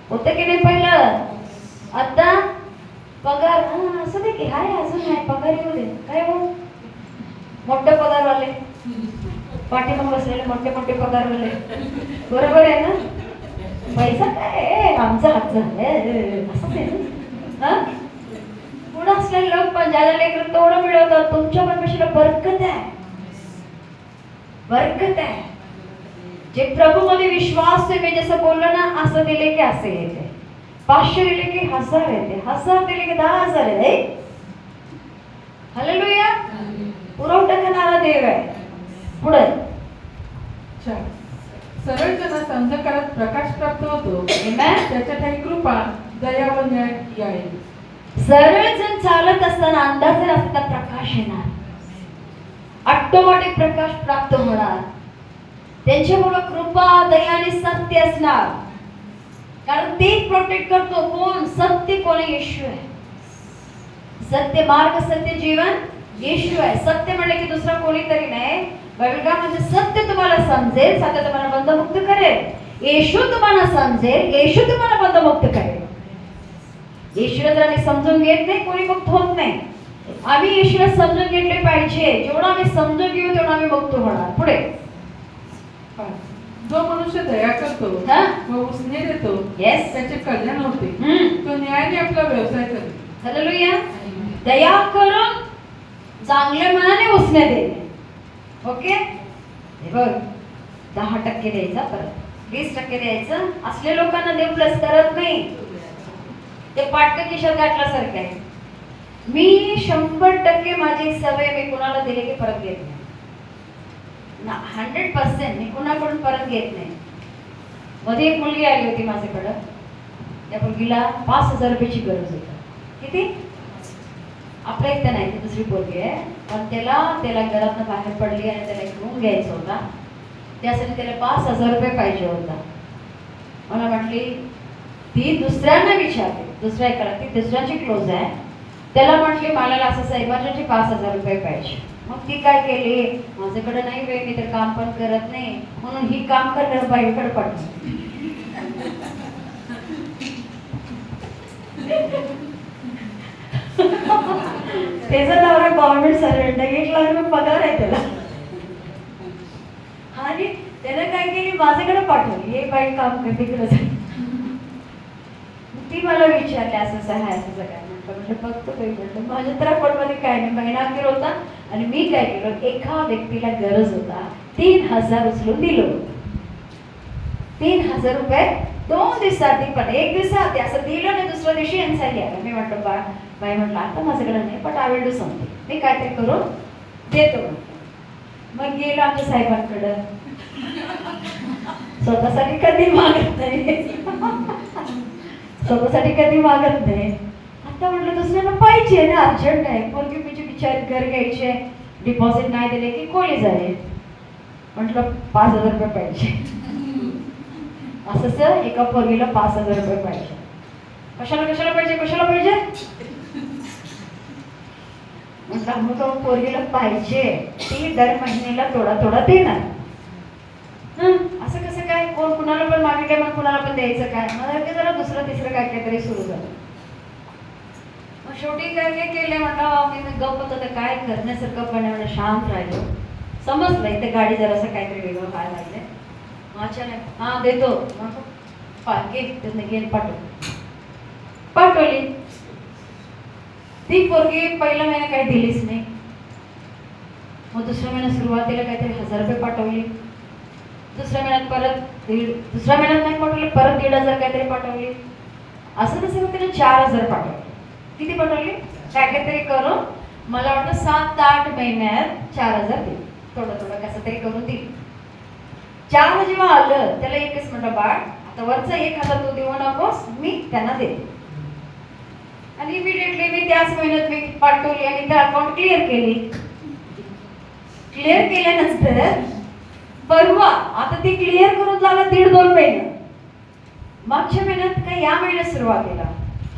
होतं की नाही पहिलं. आता पगार असं दे की हाय, अजून आहे पगार येऊ दे. काय हो, मोठे पगारवाले पाठीमाग बसलेले मोठे मोठे पगारवाले, बरोबर आहे ना? पैसा काय आमचा हातचा असंच आहे ना. पुढे असलेले लोक पण ज्याला लेकर तेवढं मिळवतात. तुमच्या परमेश्वराला बरकत आहे, बरकत आहे. जे प्रभू मध्ये विश्वास आहे, मी जसं बोललो ना, असं दिले की असे येते. 500 दिले की 1000 येते, 1000 दिले की 10,000 येते. हालेलुया. पुरवठा करणारा देव आहे. पुढे सरळ जनास अंधकारात प्रकाश प्राप्त होतो. Amen. त्याच्या ठाई कृपा, दया व न्याय येईल. सरळ जण चालत असताना अंधार जर असता प्रकाश येणार, ऑटोमॅटिक प्रकाश प्राप्त होणार. त्यांच्यामुळे कृपा, दया आणि सत्य असणार. कारण ते प्रोटेक्ट करतो. कोण? सत्य कोण? येशू आहे. सत्य मार्ग, सत्य जीवन येशू आहे. सत्य म्हणजे की दुसरा कोणीतरी नाही. बायबल काय म्हणजे, सत्य तुम्हाला समजेल, सत्य तुम्हाला बंधमुक्त करेल. येशू तुम्हाला समजेल, येशू तुम्हाला बंधमुक्त करेल. येशूला जर आम्ही समजून घेत नाही, कोणी मुक्त होत नाही. आम्ही येशूला समजून घेतले पाहिजे. जेवढं आम्ही समजून घेऊ तेवढं आम्ही मुक्त होणार. पुढे जो मनुष्य दया करतो व उसने देतो, Yes. त्याचे कल्याण होते. तो न्यायाने आपला व्यवसाय करतो. हालेलुया. दया करून चांगल्या मनाने उसने देणे. ओके, हे बघ, 10% द्यायचा, परत 20% द्यायचं. असले लोकांना देव प्लस करत नाही. ते पाटक खिशात गाठल्यासारखं आहे. मी 100% माझी सवय, मी कुणाला दिले की परत घेत नाही. 100% मी कुणाकडून परत घेत नाही. मध्ये एक मुलगी आली होती माझ्याकडं. त्या मुलगीला 5,000 रुपयाची गरज होती. किती? आपल्या इथं नाही, ती दुसरी पोरगी आहे. पण त्याला घरातनं बाहेर पडली आणि त्याला एक रूम घ्यायचा होता. त्यासाठी त्याला 5,000 रुपये पाहिजे होता. मला म्हटली, ती दुसऱ्यांना विचारते, दुसऱ्या एकाला, ती दुसऱ्याची क्लोज आहे. त्याला म्हटली, मला असं इमर्जन्सी 5,000 रुपये पाहिजे. मग ती काय केली, माझ्याकडे नाही वेळ, मी तर काम पण करत नाही, म्हणून ही काम करणार बाईकडे पाठवली. त्याचा नवरा गव्हर्नमेंट सर्वंट आहे, 1,00,000 रुपये पगार आहे त्याला. आणि त्यानं काय केली, माझ्याकडे पाठवली. हे बाई काम करते तिकडे. ती मला विचारली, असं आहे, असं काय. म्हटलं बघतो काही. म्हटलं माझ्या तर अकाउंटमध्ये काय नाही. महिना अखेर होता आणि मी काय केलं, एका व्यक्तीला गरज होता, 3,000 उचलून दिलं. 3,000 रुपये 2 दिवसाआधी, पण 1 दिवसाआधी असं दिलं नाही. दुसऱ्या दिवशी यांचा घ्यायला. मी म्हटलं बाई म्हटलं आता माझ्याकडे नाही, पण आय विल डू समथिंग, मी काहीतरी करून देतो म्हटलं. मग गेलो आमच्या साहेबांकडं. स्वतःसाठी कधी मागत नाही, स्वतःसाठी कधी मागत नाही. आता म्हटलं दुसऱ्याला पाहिजे ना, अर्जंट आहे. पोरगी पिची बिचारी घर घ्यायचे, डिपॉझिट नाही दिले की कोणी जाईल. म्हटलं 5,000 रुपये पाहिजे. असं सर, एका पोरगीला 5,000 रुपये पाहिजे. कशाला पाहिजे. म्हटलं मग पोरगीला पाहिजे, ती दर महिन्याला थोडा देणार. असं कसं काय, कोण कुणाला पण मागितलं मग कुणाला पण द्यायचं काय. मला जरा दुसरं तिसरं काहीतरी सुरू झालं. मग शेवटी काय केले, म्हटलं मी गप्प होतं, काय करण्यासारखं पण म्हणून शांत राहिलो. समजलं इथे गाडी जरासं काहीतरी वेगळं काय लागलंय. अचानक हां देतो, गेली पाठवली. ती पोरगी पहिला महिना काही दिलीच नाही. मग दुसऱ्या महिन्यात सुरुवातीला काहीतरी 1,000 रुपये पाठवली. दुसऱ्या महिन्यात नाही पाठवली, परत 1,500 काहीतरी पाठवली. असं तसं तिने 4,000 पाठवले. किती पाठवली? काहीतरी करून मला वाटतं 7-8 महिन्यात 4,000 दिली. थोडं कसं तरी करून दिली. 4 जेव्हा आलं, त्याला एकच म्हटलं, बाळ आता वरचा 1,000 तू देऊ नकोस, मी त्यांना देते. आणि इमिडिएटली मी त्याच महिन्यात मी पाठवली आणि त्या अकाउंट क्लिअर केली. क्लिअर केल्यानंतर परवा आता ती क्लिअर करून झाला 1.5-2 महिने. मागच्या महिन्यात काय या महिन्यात सुरुवातीला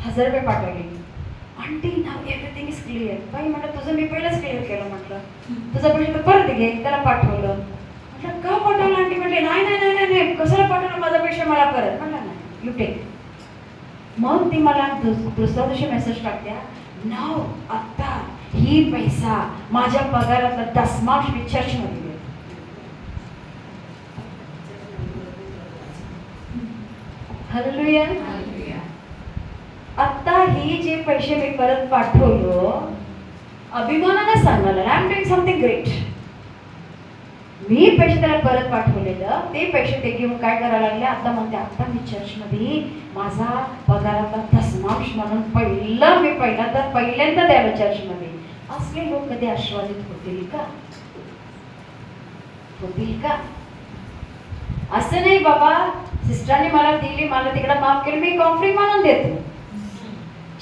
1000 रुपये पाठवले. Aunty now everything is clear. बाई म्हटलं तुझं मी पहिलंच क्लिअर केलं. म्हटलं तुझं पैसे तर परत घे. त्याला पाठवलं. म्हटलं का पाठवलं आंटी? म्हटले नाही नाही नाही नाही नाही कशाला पाठवलं, माझा पैसे मला परत. म्हटलं नाही यू टेक. मग ती मला दुसऱ्या दिवशी मेसेज टाकत्या, नाव आत्ता ही पैसा माझ्या पगारातला 10 मी चर्चमध्ये देतो. हालेलुया. आत्ता ही जे पैसे मी परत पाठवलो अभिमानानं सांगायला I am doing something great. मी पैसे त्याला परत पाठवलेलं ते पैसे ते घेऊन काय करायला लागले आता म्हणते आता मी चर्चमध्ये माझा पगारातला 10 म्हणून पहिल्यांदा द्यावं चर्चमध्ये. असले लोक कधी आशीर्वादित होतील का? होतील का? असं नाही बाबा सिस्टरने मला दिली, मला तिकडे माफ केलं, मी कॉम्फ्री म्हणून देतो,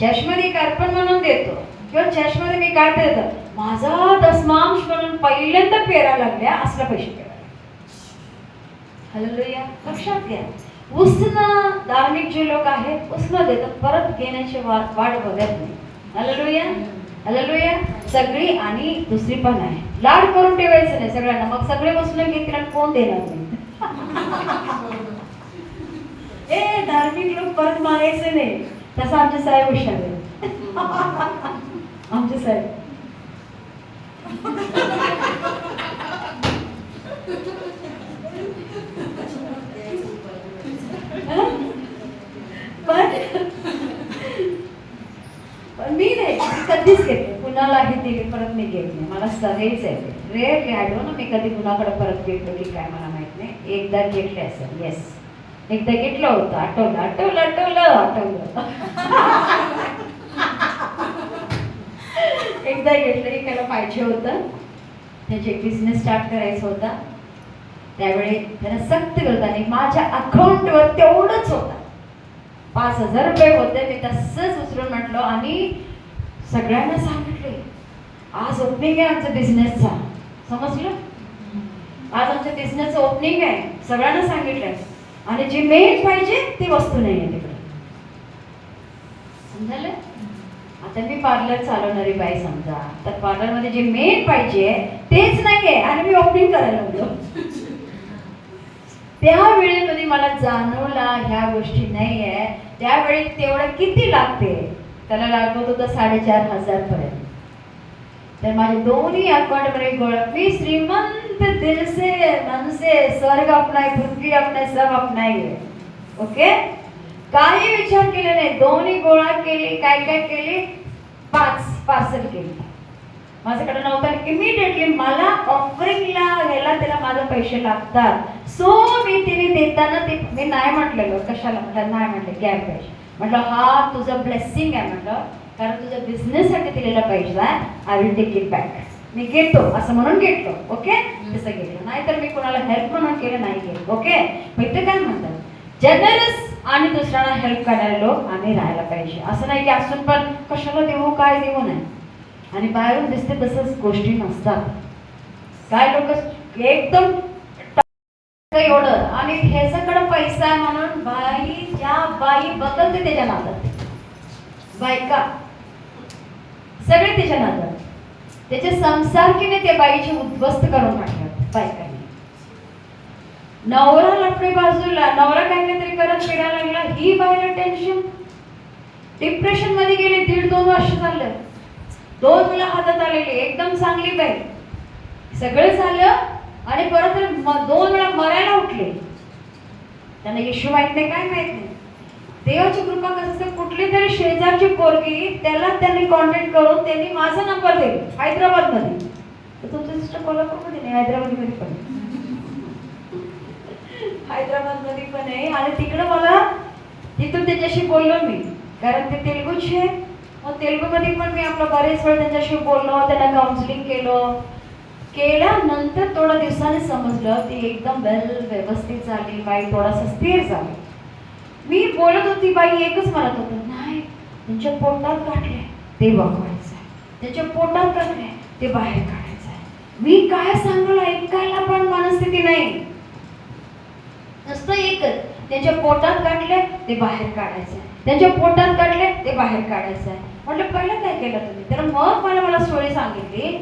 चर्चमध्ये एक अर्पण म्हणून देतो, किंवा चर्चमध्ये मी काय देतो माझा 10 म्हणून पहिल्यांदा पेरा लागल्या असला पैसे पेरा. हालेलुया. लक्षात घ्या, उसनं धार्मिक जे लोक आहेत उसनं देतात, परत घेण्याची वाट बघत नाही. हालेलुया. हालेलुया. सगळी आणि दुसरी पण आहे, लाड करून ठेवायचं नाही सगळ्यांना, मग सगळे उसनं घेतील आणि कोण देणार नाही. ए धार्मिक लोक परत मागायचे नाही, तसं आमचे साहेब हुशार आहे. आमचे साहेब पण मी नाही कधीच घेते, कुणालाही दिली परत मी घेत नाही, मला सवयच आहे. रेअरली आय डोंट नो मी कधी कुणाकडे परत घेतलो की काय मला माहित नाही. एकदा घेतले असेल, येस एकदा घेतलं होतं, आठवलं आठवलं आठवलं आठवलं. एकदा घेतलं की त्याला पाहिजे होतं, त्याचे बिझनेस स्टार्ट करायचा होता, त्यावेळी त्याला सक्त गरज आणि माझ्या अकाउंटवर तेवढंच होतं, 5000 रुपये होते. मी तसंच उचलून म्हटलं आणि सगळ्यांना सांगितले आज ओपनिंग आहे आमच्या बिझनेसचा, समजलं, आज आमच्या बिझनेसचं ओपनिंग आहे, सगळ्यांना सांगितलंय. आणि जी मेन पाहिजे ती वस्तू नाही आहे तिकडे, समजायला. आता मी पार्लर चालवणारी बाई समजा, तर पार्लरमध्ये जे मेन पाहिजे तेच नाहीये आणि मी ओपनिंग करायला लागलो. त्या वेळेमध्ये मला जाणवला ह्या गोष्टी नाहीये. त्यावेळी तेवढं किती लागते, त्याला लागत होतं 4500 पर्यंत. तर माझे दोन्ही अकाउंटमध्ये गोळा, मी श्रीमंत दिल से मन से, स्वर्ग अपना है, पृथ्वी अपना है, सब अपना ही है. ओके, काही विचार केले नाही, दोन्ही गोळा केली, काय काय केली, 5 पार्सल केली. माझ्याकडे नव्हतं, इमिडिएटली मला ऑफरिंगला ह्याला त्याला माझे पैसे लागतात. सो मी तिने देताना ते मी नाही म्हटलेलं, कशाला म्हटलं, नाही म्हटलं घ्या पैसे. म्हटलं हा तुझं ब्लेसिंग आहे म्हटलं, कारण तुझ्या बिझनेससाठी दिलेला पैसा आहे, I will take it back, मी घेतो असं म्हणून घेतलो. ओके, तसं घेतलं, नाहीतर मी कोणाला हेल्प म्हणून केलं नाही केलं. ओके, मग ते काय म्हणतात, जनरस आणि दुसऱ्यांना हेल्प करायला लोक आम्ही राहायला पाहिजे. असं नाही की असून पण कशाला देऊ काय देऊ नाही. आणि बाहेरून दिसते तसंच गोष्टी नसतात. काय लोक एकदम एवढं आणि ह्याच्याकडे पैसा आहे म्हणून बाई ज्या बाई बदलते त्याच्या नादात, बायका सगळे त्याच्या नादात, त्याचे संसार की नाही त्या बाईची उद्ध्वस्त करून टाकतात बायकांनी. नवरा लपडे बाजूला, नवरा काही काहीतरी करत फिरायला लागला, ही बाईला टेन्शन, डिप्रेशन मध्ये गेले. 1.5-2 वर्ष झालं, 2 मुलं हातात आलेली, एकदम चांगली बाई, सगळं झालं आणि परत 2 वेळा मरायला उठले. त्यांना येशू माहित नाही, काय माहित नाही. देवाची कृपा कसं, कुठली तरी शेजारची पोरगी त्याला त्यांनी कॉन्टॅक्ट करून त्यांनी माझा नंबर दिला हैदराबाद मध्ये. तर तुमचं सिस्टर कोल्हापूरमध्ये नाही, हैदराबाद मध्ये पण, हैदराबाद मध्ये पण आहे. आणि तिकडं मला तिथून त्याच्याशी बोललो मी, कारण ते तेलुगूचे, मग तेलुगूमध्ये पण मी आपलं बरेच वेळ त्यांच्याशी बोललो, त्यांना काउन्सिलिंग केल्यानंतर थोड्या दिवसाने समजलं ती एकदम व्यवस्थित झाली बाई, थोडासा स्थिर झाली. मी बोलत होती, बाई एकच म्हणत होतं, नाही त्यांच्या पोटात गाठले ते बघवायचं आहे, त्याच्या पोटात गाठले ते बाहेर काढायचं आहे, मी काय सांगलो ऐकायला पण मनस्थिती नाही. नुसतं एकच, त्यांच्या पोटात गाठले ते बाहेर काढायचं, त्यांच्या पोटात गाठले ते बाहेर काढायचं आहे. म्हटलं पहिलं काय केलं तुम्ही? तर मग मला स्टोरी सांगितली.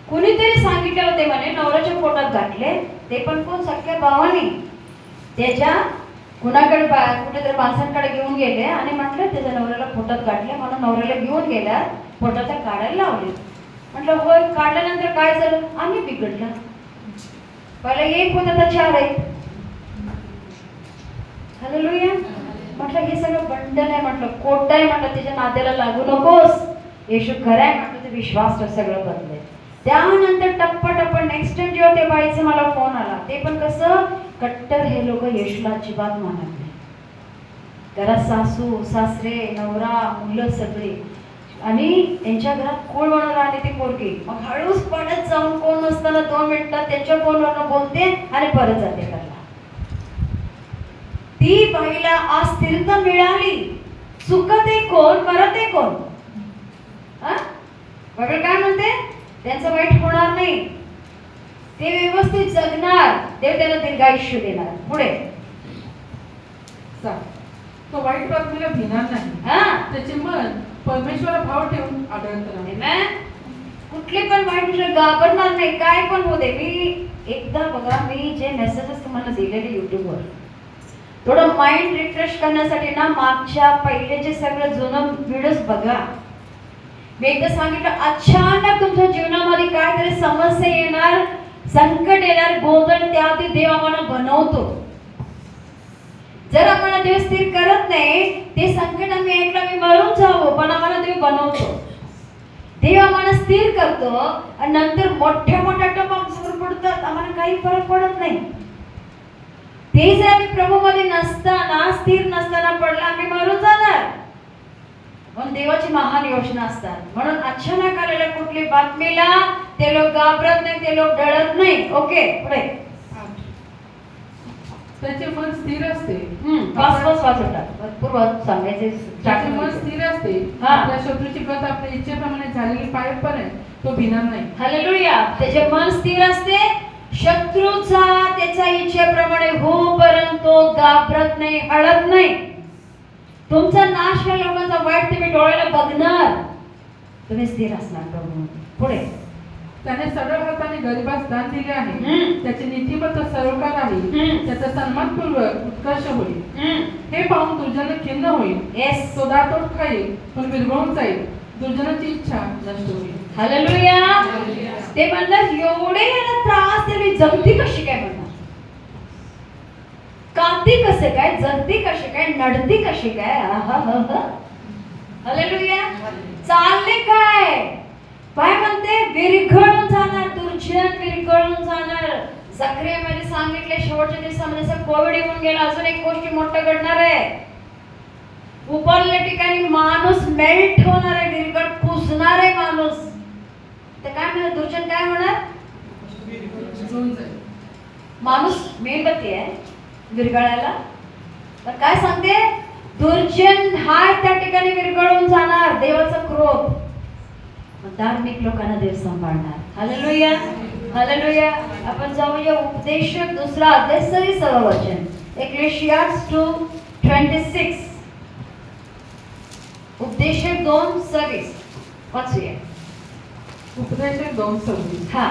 कुणीतरी सांगितलं होते म्हणे नवऱ्याच्या पोटात गाठले, ते पण कोण सख्या भावानी त्याच्या कुणाकडे कुठेतरी माणसांकडे घेऊन गेले आणि म्हटलं त्याच्या नवऱ्याला पोटात गाठले म्हणून नवऱ्याला घेऊन गेल्या पोटाचा काढायला लावले. म्हटलं होय, काढल्यानंतर काय झालं? आम्ही बिघडलं. पहिला एक होता तर 4 आहेत. हालेलुया. म्हटलं हे सगळं बंडल आहे, म्हटलं कोट आहे, म्हटलं त्याच्या नात्याला लागू नकोस. येशू खरं आहे म्हटलं, ते विश्वास सगळं बदलेल. त्यानंतर टप्पा नेक्स्ट टाइम जेव्हा त्या बाईचा मला फोन आला, ते पण कसं कट्टर हे लोक येशूला अजिबात मानत नाही. घरात सासू सासरे नवरा मुलं सगळे आणि त्यांच्या घरात कोण बनवलं आणि ती पोरगी मग हळूच पडत जाऊन कोण नसताना 2 मिनिटात त्यांच्या फोनवरनं बोलते आणि परत जाते घरला. ती बाईला आज स्थिरता मिळाली. सुखत आहे कोण, मरत आहे कोण? बघा काय म्हणते, त्यांचं वाईट होणार नाही, ते व्यवस्थित जगणार, देव त्याला दीर्घायुष्य देणार. पुढे तो वाईट बातमीला भिणार नाही. त्याचे मन परमेश्वर भाव ठेवून आदर करा. कुठली पण वाईट गोष्ट घाबरणार नाही, काय पण होऊ दे. मी एकदा बघा, मी जे मेसेजेस तुम्हाला दिलेले युट्यूबवर थोडं माइंड रिफ्रेश करण्यासाठी ना मागच्या पहिलेचे सगळं जुनं व्हिडिओज बघा. मी एकदा सांगितलं, अचानक तुमच्या जीवनामध्ये काहीतरी समस्या येणार, संकट येणार, गोंधळ, त्याआधी देव आम्हाला बनवतो. जर आम्हाला देव स्थिर करत नाही, ते संकट आम्ही ऐकलं मी मरून जावं, पण आम्हाला देव बनवतो. देव आम्हाला स्थिर करतो आणि नंतर मोठ्या टप्पा समोर पडतात, आम्हाला काही फरक पडत नाही. ते जर आम्ही प्रभूमध्ये नसताना, स्थिर नसताना पडला, आम्ही मरून जाणार. म्हणून देवाची महान योजना असतात. म्हणून अचानक आलेल्या कुठली बातमीला ते लोक घाबरत नाही, ते लोक डळत नाही. ओके, पुढे. त्याचे मन स्थिर असते. भरपूर सांगायचे. त्याचे मन स्थिर असते. आपल्या शत्रूची गत आपल्या इच्छेप्रमाणे झालेली पायपर्यंत तो भिणार नाही. हालेलुया. त्याचे मन स्थिर असते, शत्रूचा त्याच्या इच्छेप्रमाणे होईपर्यंत तो घाबरत नाही, हळत नाही. तुमचा नाश या लोकांचा वाईट तुम्ही डोळ्याला बघणार, तुम्ही स्थिर असणार प्रभू. पुढे. त्याने सरळ हाताने गरिबास दान दिले आहे. त्याची नीतिमत्ता सरोकार आहे. त्याचा सन्मानपूर्वक उत्कर्ष होईल. हे पाहून दुर्जन खिन्न होईल. येस. तो दातोट खाईल पण विरघळून जाईल. दुर्जनाची इच्छा नष्ट होईल. हालेलुया. ते म्हणतात एवढे याला त्रास दिले, जगती कशी काय म्हणणार, काती कसे काय, जगती कशी काय, नडती कशी काय. हालेलुया. चालले काय, काय म्हणते, विरघळून जाणार, दुर्जन विरघळून जाणार. जकरियामध्ये सांगितले शेवटच्या दिवसामध्ये कोविड येऊन गेला, अजून एक गोष्टी मोठं घडणार आहे. उपारल्या ठिकाणी माणूस मेल्ट होणार आहे, विरघळ पुसणार आहे माणूस. तर काय म्हणतात, दुर्जन काय होणार, माणूस मेणबत्ती आहे विरघळायला. तर काय सांगते, दुर्जन हाय त्या ठिकाणी विरघळून जाणार. देवाचा क्रोध, धार्मिक लोकांना देव सांभाळणार. Hallelujah, hallelujah. आपण जाऊया उपदेशक 2 अध्याय 6 वचन, एक्लेशियास 2:26. उपदेशक 2:26 वाचूया. उपदेशक 2:26. हा.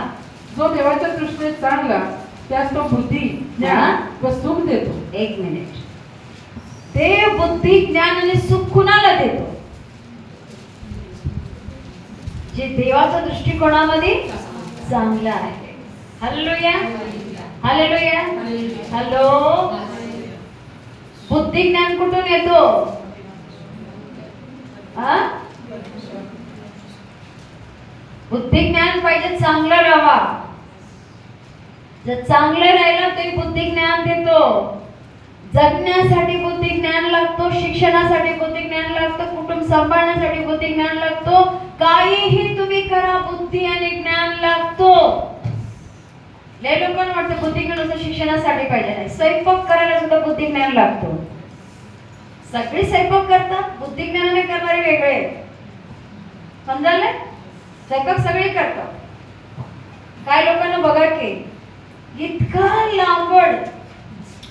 जो देवाच्या दृष्टीने चांगला त्यास तो बुद्धी ज्ञान व सुख देतो. 1 मिनिट. देव बुद्धी ज्ञान आणि सुख कुणाला देतो, जे देवाच्या दृष्टिकोनामध्ये चांगलं आहे. Hallelujah, hallelujah, hello. बुद्धी ज्ञान कुठून येतो, बुद्धी ज्ञान पाहिजे, चांगलं राहा. जर चांगलं राहिलं तरी बुद्धी ज्ञान देतो. जगण्यासाठी बुद्धी ज्ञान लागतो, शिक्षणासाठी बुद्धी ज्ञान लागतं, कुटुंब सांभाळण्यासाठी बुद्धी ज्ञान लागतो. काहीही तुम्ही करा, बुद्धी आणि ज्ञान लागतो. लय लोकांना वाटतं बुद्धी ज्ञान शिक्षणासाठी पाहिजे, नाही, स्वयंपाक करायला सुद्धा बुद्धी ज्ञान लागतो. सगळी स्वयंपाक करतात, बुद्धी ज्ञानाने करणारे वेगळे. समजायला, स्वयंपाक सगळे करतात. काय लोकांना बघा की इतका लांबड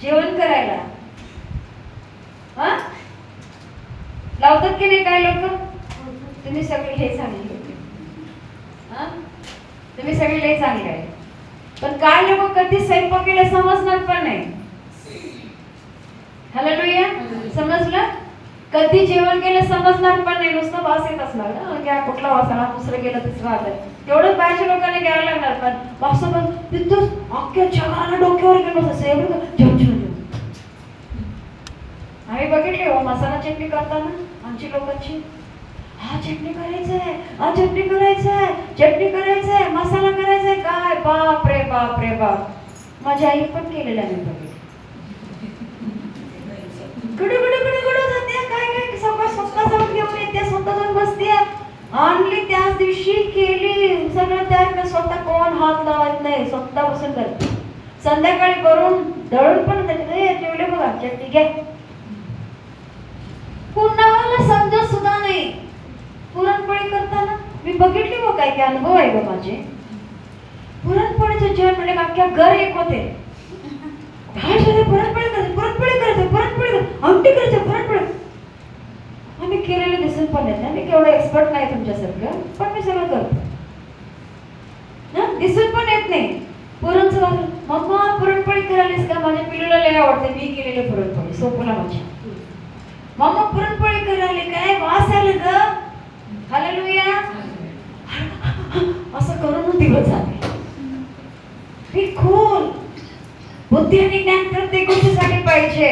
जेवण करायला हा लावतात की नाही काय लोक. तुम्ही सगळे हे चांगले हा तुम्ही सगळे लय चांगले आहे. पण काय लोक कधी स्वयंपाक केला समजणार पण नाही. हालेलुया. समजलं. कधी जेवण केलं समजणार पण नाही. नुसतं वास येत असणार ना क्या कुठला वास आला दुसरं गेलं तिसरं आलं तेवढंच बाहेरच्या लोकांना घ्यायला लागणार. पण वास पण तिथंच अख्ख्या जगाला डोक्यावर गेलो असं एवढं जेवण जेवण आम्ही बघितले हो मसाला चटणी करताना आमची लोकांची. हा चटणी करायचंय हा चटणी करायचंय चटणी करायचंय मसाला करायचंय काय बाप रे बाप रे बाप. माझी आई पण केलेलं आहे बघितलं. कडे कडे कडे कडे जाते काय काय स्वतः जाऊन घेऊन येते स्वतः जाऊन बसते आणली त्याच दिवशी केली सगळं तयार स्वतः कोण हात लावत नाही स्वतः बसून करते. संध्याकाळी करून दळून पण ठेवले बघा चटणी घ्या. कुणाला समजत सुद्धा नाही. पुरणपोळी करताना मी बघितली हो काय काय अनुभव आहे ग माझे. पुरणपोळीचं जेवण म्हणजे अख्ख्या घर एक होते. पुरणपोळी करायचं पुरणपोळी करायचं पुरणपोळी आमटी करायचं पुरणपोळी. आम्ही केलेलं दिसून पण येत नाही. मी केवढं एक्सपर्ट नाही तुमच्यासारखं पण मी सगळं करतो ना दिसून पण येत नाही. पुरणचं मम्मा पुरणपोळी करायलीस का. माझ्या पिल्लूला लय आवडते मी केलेली पुरणपोळी सोपूला माझ्या. मम्मा पुरणपोळी करायली काय वास आलं ग. हालेलुया. असं करून दिवस झाले. ही खून बुद्धी आणि ज्ञान प्रत्येक गोष्टीसाठी पाहिजे.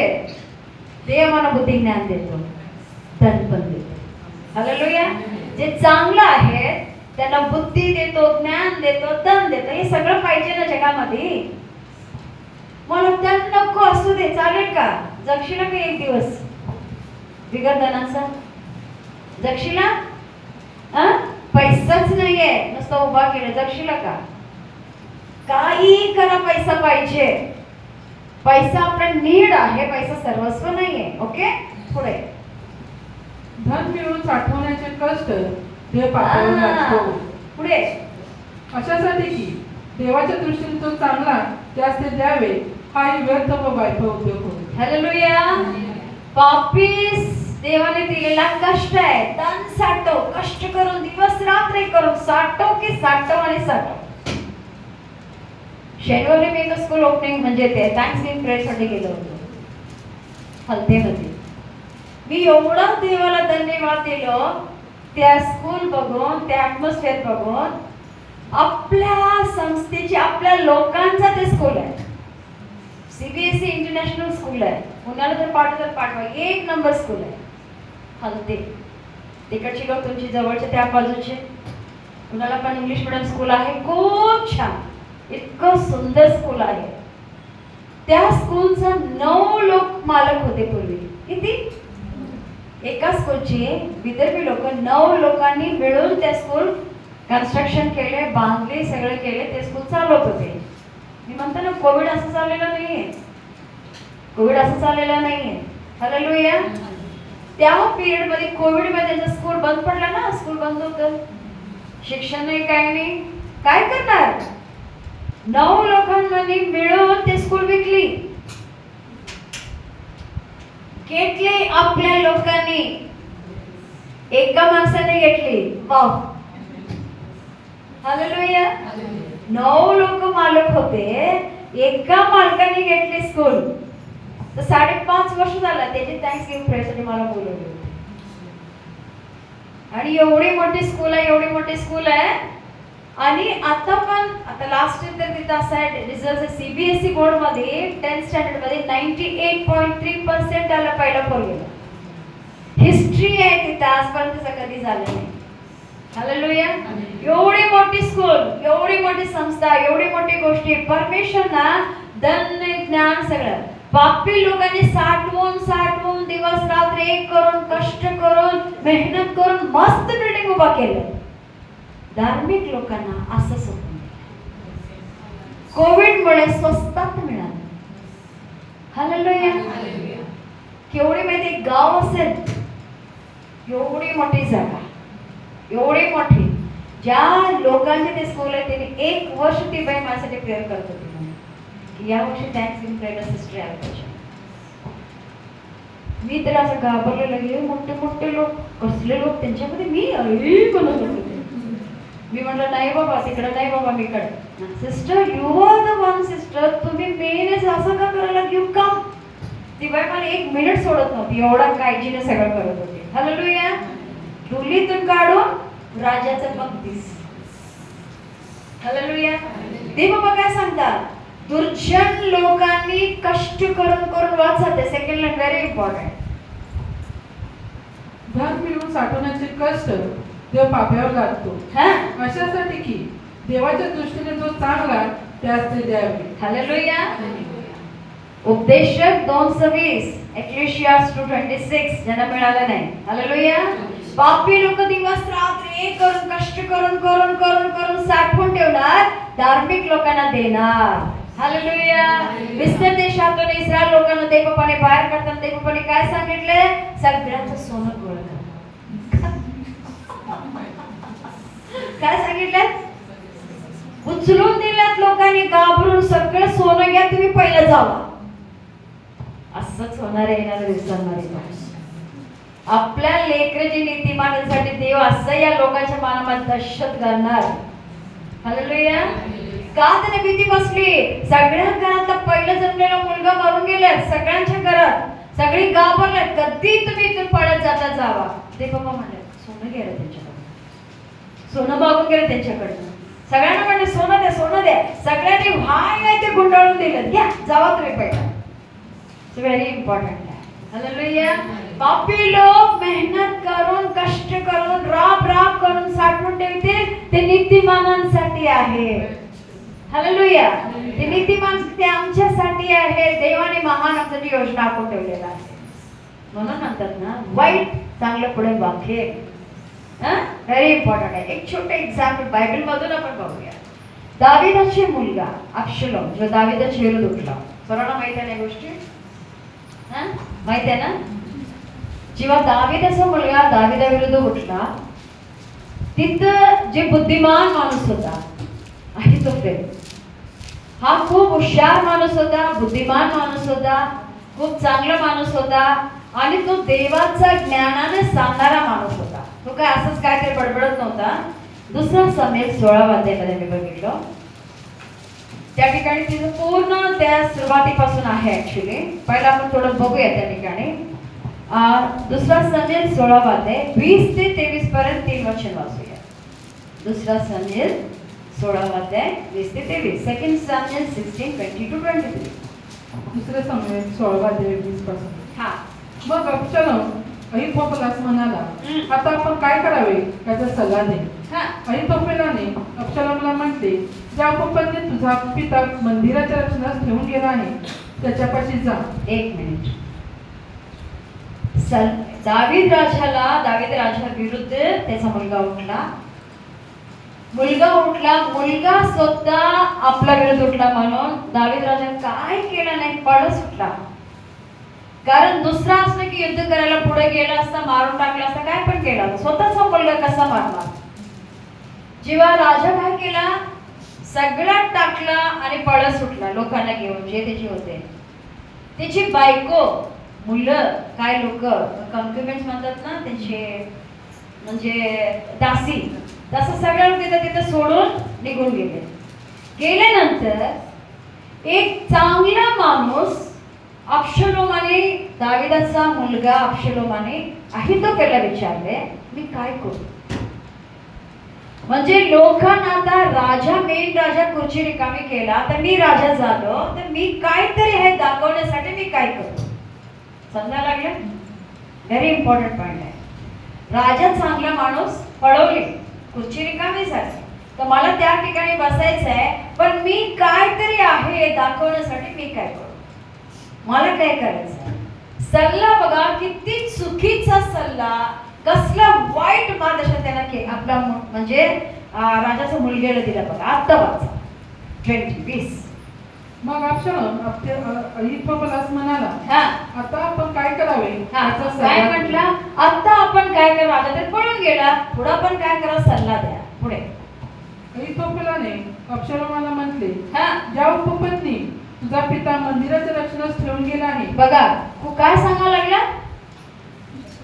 देव मला बुद्धी ज्ञान देतो धन पण देतो. हालेलुया. जे चांगलं आहे त्यांना बुद्धी देतो ज्ञान देतो धन देतो. हे सगळं पाहिजे ना जगामध्ये. मला धन नको असू दे चालेल का. जगशील का एक दिवस बिगर धनाचा जगशील. पैसाच नाहीये नुसतं उभा केलं जगशील का. काही करा पैसा पाहिजे. पैसा आपला नीड आहे पैसा सर्वस्व नाहीये. ओके पुढे. धन मिळवून साठवण्याचे कष्ट देव पाठवून असतो. पुढे अशासाठी की देवाच्या दृष्टीने तो चांगला त्यास ते द्यावे हाही व्यर्थ व वाईट उद्योग होतो. हालेलुया. पापीस देवाने दिलेला कष्ट आहे. धन साठव कष्ट करून दिवस रात्र करून साठव की साठव आणि साठव. शनिवारी मी एक स्कूल ओपनिंग म्हणजे ते थँक्सगिव्हिंग प्रेयर साठी गेलो होतो हलतेमध्ये. मी एवढा देवाला धन्यवाद दिलो त्या स्कूल बघून त्या ॲटमॉस्फिअर बघून. आपल्या संस्थेची आपल्या लोकांचा ते स्कूल आहे. CBSE इंटरनॅशनल स्कूल आहे. पुण्याला जर पाठवा एक नंबर स्कूल आहे हलते. तिकडची लोक तुमची जवळचे त्या बाजूचे. पुण्याला पण इंग्लिश मिडियम स्कूल आहे खूप छान इतकं सुंदर स्कूल आहे. त्या स्कूलचा 9 लोक मालक होते पूर्वी. किती एका स्कूलचे विदर्भी लोक 9 लोकांनी मिळून त्या स्कूल कन्स्ट्रक्शन केले बांधले सगळे केले ते स्कूल चालवत होते. मी म्हणतो ना कोविड असं चाललेलं नाहीये. कोविड असं चाललेलं नाहीये. हालेलुया. त्या पिरियड मध्ये कोविड मध्ये त्यांचं स्कूल बंद पडला ना. स्कूल बंद होतं शिक्षण नाही काही नाही. काय करणार 9 लोकांनी मिळून ते स्कूल विकली घेतली आपल्या लोकांनी. एका माणसाने घेतली. Wow hallelujah. 9 लोक मालक होते. एका मालकाने घेतली स्कूल. तर 5.5 वर्ष झाला त्याची थँक्सगिव्हिंग प्रेयरसाठी मला बोलवले होते. आणि एवढी मोठी स्कूल आहे एवढी मोठी स्कूल आहे. आणि आता लास्ट इयर तर तिथं असं आहे रिझल्ट CBSE बोर्ड मध्ये 10th स्टँडर्ड मध्ये 98.3% आला पहिला पोरगेला. हिस्ट्री आहे तिथं आजपर्यंत कधी झालं नाही. हालेलुया. एवढी मोठी स्कूल एवढी मोठी संस्था एवढी मोठी गोष्टी परमेश्वरना धन ज्ञान सगळं पापी लोकांनी साठवून दिवस रात्र एक करून कष्ट करून मेहनत करून मस्त बिल्डिंग उभा केलं. धार्मिक लोकांना असं सोपं कोविडमुळे स्वस्तात मिळालं. हालेलुया. केवढी माहिती गाव असेल एवढी मोठी जागा एवढी मोठी ज्या लोकांचे ते स्कूल आहे त्यांनी 1 वर्ष ती बाई माझ्यासाठी प्रेयर करत होती म्हणे, की या वर्षी थँक्सगिव्हिंग प्रेयर सिस्टर यायला पाहिजे. मी तर असं घाबरले लगे, मोठे मोठे लोक, कसले लोक, त्यांच्यामध्ये मी बनत होते. मी म्हटलं नाही बाबा, तिकडं नाही बाबा, मी कडे. Sister you are the one sister, तुम्ही मेन असं का करायला, यू कम. ती बाई मला 1 मिनिट सोडत नव्हती, एवढा काळजीने सगळं करत होती. हालेलुया. धुलीतून काढून राजाचं बघतीस. हालेलुया. ते बाबा काय सांगतात, दुर्जन लोकांनी कष्ट करून करून वाचा. ते सेकंड लाईन व्हेरी इम्पॉर्टंट. धन मिळवून साठवण्याचे कष्ट देव पाप्यावर लादतो, अशासाठी की देवाच्या दृष्टीने जो चांगला त्यास ते द्यावे. हालेलुया. उपदेशक 2:20, एक्लेशियास 2:26 ज्यांना मिळालं नाही. हालेलुया. पापी लोक दिवस रात्र एक करून कष्ट करून करून करून करून साठवून ठेवणार, धार्मिक लोकांना देणार. हालेलुया. मिस्र देशातून इस्रायल लोकांना देवबापाने बाहेर काढताना देवबापाने काय सांगितले, सगळ्यांचं सोनं गोळा करा. काय सांगितलं, उचलून दिल्यात लोकांनी, घाबरून सगळं सोनं घ्या, तुम्ही पहिलं जावा. असंच होणार आहे येणाऱ्या दिवसांमध्ये. आपल्या लेकराच्या नीतिमानासाठी देव असं या लोकांच्या मनामध्ये दहशत घालणार. हालेलुया. का त्याने भीती बसली, सगळ्या घरातला पहिलं जन्मलेला मुलगा मरून गेलाय, सगळ्यांच्या घरात सगळी घाबरल्यात, कधी तुम्ही इथून पळत जाता जावा. ते बाबा म्हणले सोनं गेलं त्यांच्याकडे, सोनं मागून गेलं त्यांच्याकडनं. सगळ्यांना म्हणले सोनं द्या, सोनं द्या. सगळ्यांनी हाय नाही ते गुंडाळून दिलं, घ्या जावा तुम्ही पहिला. इट्स व्हेरी इम्पॉर्टंट आहे. हालेलुया. पापी लोक मेहनत करून कष्ट करून राब राब करून साठवून ठेवतील, ते नीतिमानांसाठी आहे. हालेलुया. ते नीतिमान ते आमच्यासाठी आहे. देवाने महान आमच्यासाठी योजना आखून ठेवलेला आहे. म्हणून म्हणतात ना, वाईट चांगलं पुढे वाक्य. व्हेरी इम्पॉर्टंट आहे. एक छोटं एक्झाम्पल बायबल मधून आपण बघूया. दाविदाचे मुलगा अब्शलोम, जो दाविदाच्या विरुद्ध उठला. सर्वांना माहित आहे ना गोष्टी, माहित आहे ना. जेव्हा दाविदाचा मुलगा दाविदाविरुद्ध उठला, तिथं जे बुद्धिमान माणूस होता अहितोफेल, हा खूप हुशार माणूस होता, बुद्धिमान माणूस होता, खूप चांगला माणूस होता आणि तो देवाचा ज्ञानाने सांगणारा माणूस होता. तो काय असंच काहीतरी बडबडत नव्हता. 2 सामुएल 16 अध्यायामध्ये मी बघितलं, त्या ठिकाणी तिथं पूर्ण त्या सुरुवातीपासून आहे. ऍक्च्युली पहिला आपण थोडं बघूया त्या ठिकाणी. 2 सामुएल 16 अध्याय 20 ते 23 पर्यंत 3 वचन वाचूया. 2 सामुएल 16 अध्याय 20 ते 23. 2 सामुएल 16:20 to 23. 2 सामुएल 16 अध्याय 20 पासून. हा. मग अब्शलोम अहितोफेलास म्हणाला, आता आपण काय करावे याचा सल्ला दे. अहितोफेलाने अब्शलोमला म्हटले, ज्या पप्पांनी तुझा पिता मंदिराच्या रचनास ठेवून गेला आहे त्याच्यापाशी जा. 1 मिनिट. दावीद राजा विरुद्ध त्याचा मुलगा उठला. मुलगा स्वतः आपला विरुद्ध उठला म्हणून दावीद राजा काय केलं नाही, पळत सुटला. कारण दुसरा असलं की युद्ध करायला पुढे गेला असता, मारून टाकला असता, काय पण केला, स्वतःचा मुलगा कसा मारला. जेव्हा राजा काय केला, सगळा टाकला आणि पळत सुटला लोकांना घेऊन, जे त्याचे होते. त्याची बायको, मुलं, काय लोक कॉन्क्युबेन्स म्हणतात ना, त्यांचे म्हणजे दासी, तसं सगळं तिथं सोडून निघून गेल्यानंतर एक चांगला माणूस अब्शलोमाने, दाविदाचा मुलगा अब्शलोमाने अहितोफेलला विचारले, मी काय करू. म्हणजे लोकांना आता मेन राजा खुर्ची रिकामी केला, तर मी राजा झालो, तर मी काहीतरी हे दाखवण्यासाठी मी काय करू. समजायला लागलं. व्हेरी इम्पॉर्टंट पॉइंट आहे. राजा चांगला माणूस, पळवली, खुर्ची रिकामी झाली, तर मला त्या ठिकाणी बसायचं आहे, पण मी काहीतरी आहे दाखवण्यासाठी मी काय करू, मला काय करायचं. सल्ला बघा, किती चुकीचा सल्ला, कसला वाईट मार्गदर्शन त्याला आपला म्हणजे राजाचा मुलगीला दिला बघा. आता वाचा 20:20. मग अब्शलोम अहितोफेलास म्हणाला, आता आपण काय करावे. काय म्हटला, आता आपण काय करा. राजा तर पळून गेला, पुढे आपण काय करा, सल्ला द्या. पुढे. अहितोफेलाने अबशालोमाला म्हटले, हा ज्या उपपत्नी तुझा पिता मंदिराच्या रक्षणास ठेवून गेला आहे, बघा काय सांगायला लागला,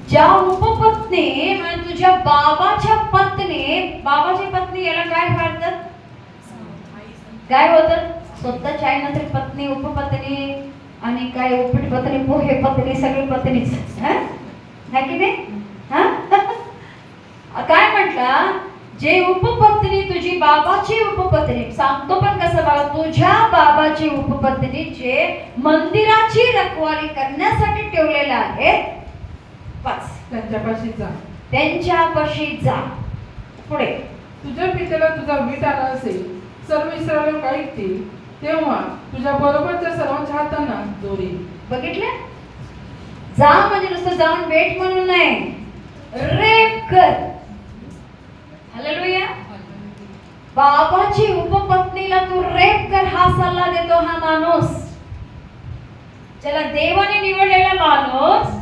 ज्या उपपत्नी म्हणजे तुझ्या बाबाच्या पत्नी, बाबाची पत्नी याला काय म्हणतात, काय होतं, स्वतःच्या आईनंतर पत्नी, उपपत्नी आणि काय उपट पत्नी, पोहे पत्नी, सगळी पत्नीच है की नाही. काय म्हटलं, जे उपपत्नी तुझी बाबाची उपपत्नी, सांगतो पण कसं बघा, तुझ्या बाबाची उपपत्नी जे मंदिराची रखवाली करण्यासाठी ठेवलेलं आहे, बस त्यांच्यापाशी जा. त्यांच्यापाशी जा. पुढे. तुझ्या पित्याला तुझा वीट आला असेल, सर्व इस्रायल लोक ऐकतील, तेव्हा तुझ्या बरोबरच्या सर्वांच्या हातांना जोर येईल. बघितलं, जा म्हणजे नुसतं जाऊन भेट म्हणून नाही, रेप कर. हालेलुया. बाबाची उपपत्नीला तू रेप कर हा सल्ला देतो हा माणूस, ज्याला देवाने निवडलेला माणूस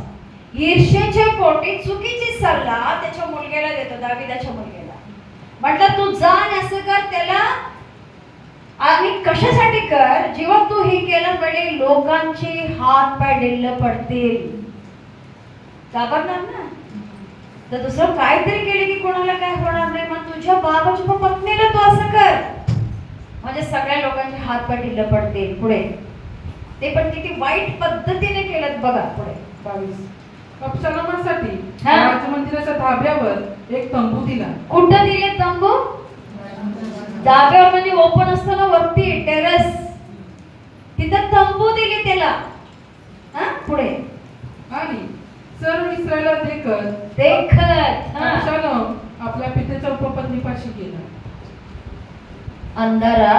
ईर्ष्येच्या पोटी चुकीची सल्ला त्याच्या मुलग्याला देतो, दाविदाच्या मुलग्याला. म्हटलं तू जा आणि असं कर त्याला, आणि कशासाठी कर, जेव्हा तू हे केलं म्हणजे लोकांचे हात पाय ढिल्ल पडतील, घाबरणार ना. तर दुसरं काहीतरी केले की कोणाला काय होणार नाही, मग तुझ्या बाबाच्या पत्नीला तू असं कर म्हणजे सगळ्या लोकांचे हात पाय ढिल्ल पडतील. पुढे. ते पण किती वाईट पद्धतीने केलं बघा. पुढे. 22. अबशालोमासाठी हा. राजमंदिराच्या धाब्यावर एक तंबू दिला. कुठं दिले तंबू, धाब्यावर म्हणजे ओपन असतं ना वरती टेरेस, तिथं तंबू दिली त्याला. पुढे. आणि सर्व इस्रायला देखत अबशालोम आपल्या पित्याच्या उपपत्नीपाशी गेला. अंधारा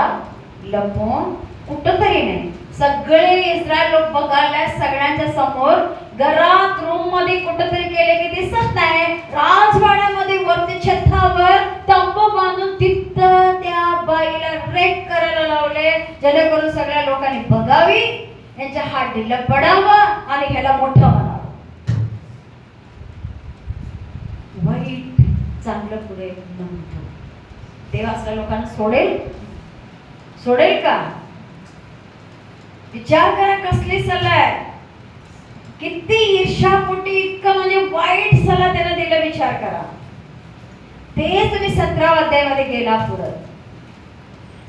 लपून कुठं तरी नाही, सगळे इस्रायल लोक बघायला सगळ्यांच्या समोर, घरात रूम मध्ये कुठंतरी केले की दिसत नाही, राजवाड्यामध्ये वरती छतावर तंबू बांधून तिथं त्या बाईला रेप करायला लावले, जेणेकरून सगळ्या लोकांनी बघावी, यांच्या हात ढिल्ल पडावं आणि ह्याला मोठं म्हणावं. वाईट चांगलं पुढे म्हणतो. देव असल्या लोकांना सोडेल का. विचार करा कसली सल्ला आहे, किती ईर्ष्यापोटी इतकं म्हणजे वाईट सल्ला त्यानं दिला. विचार करा. तेच तुम्ही 17व्या अध्यायामध्ये गेला. पुढे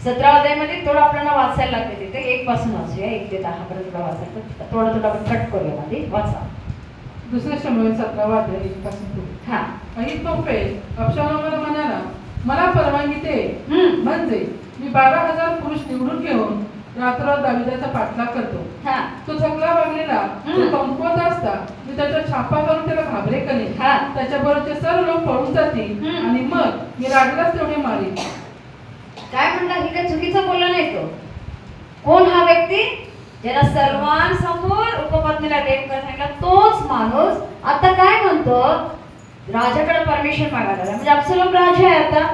17व्या अध्यायामध्ये थोडं आपल्याला वाचायला लागते, तिथे 1 पासून वाचूया, 1 ते 10 पर्यंत वाचायचं, थोडं आपण कट करूया मध्ये वाचा. दुसऱ्या शमूएल 17वा अध्याय 1 पासून पुढे. अहितोफेल अबशालोमाला म्हणाला, मला परवानगी दे, म्हणजे मी 12,000 पुरुष निवडून घेऊन रात्र दाविदाचा पाठलाग करतो. तो थकला वागलेला, तो कमकुवत असता मी त्याच्या छापा करून त्याला घाबरे करेन, त्याच्याबरोबरचे सर्व लोक पळून जातील आणि मग मी राजालाच तेवढे मारेन. काय म्हणता, हे काय चुकीचं बोलला नाही तो. कोण हा व्यक्ती ज्याला सर्वांसमोर उपपत्नीला रेप करायला, तोच माणूस आता काय म्हणतो, राजाकडे परमिशन मागायला, म्हणजे अबशालोम राजा आहे आता,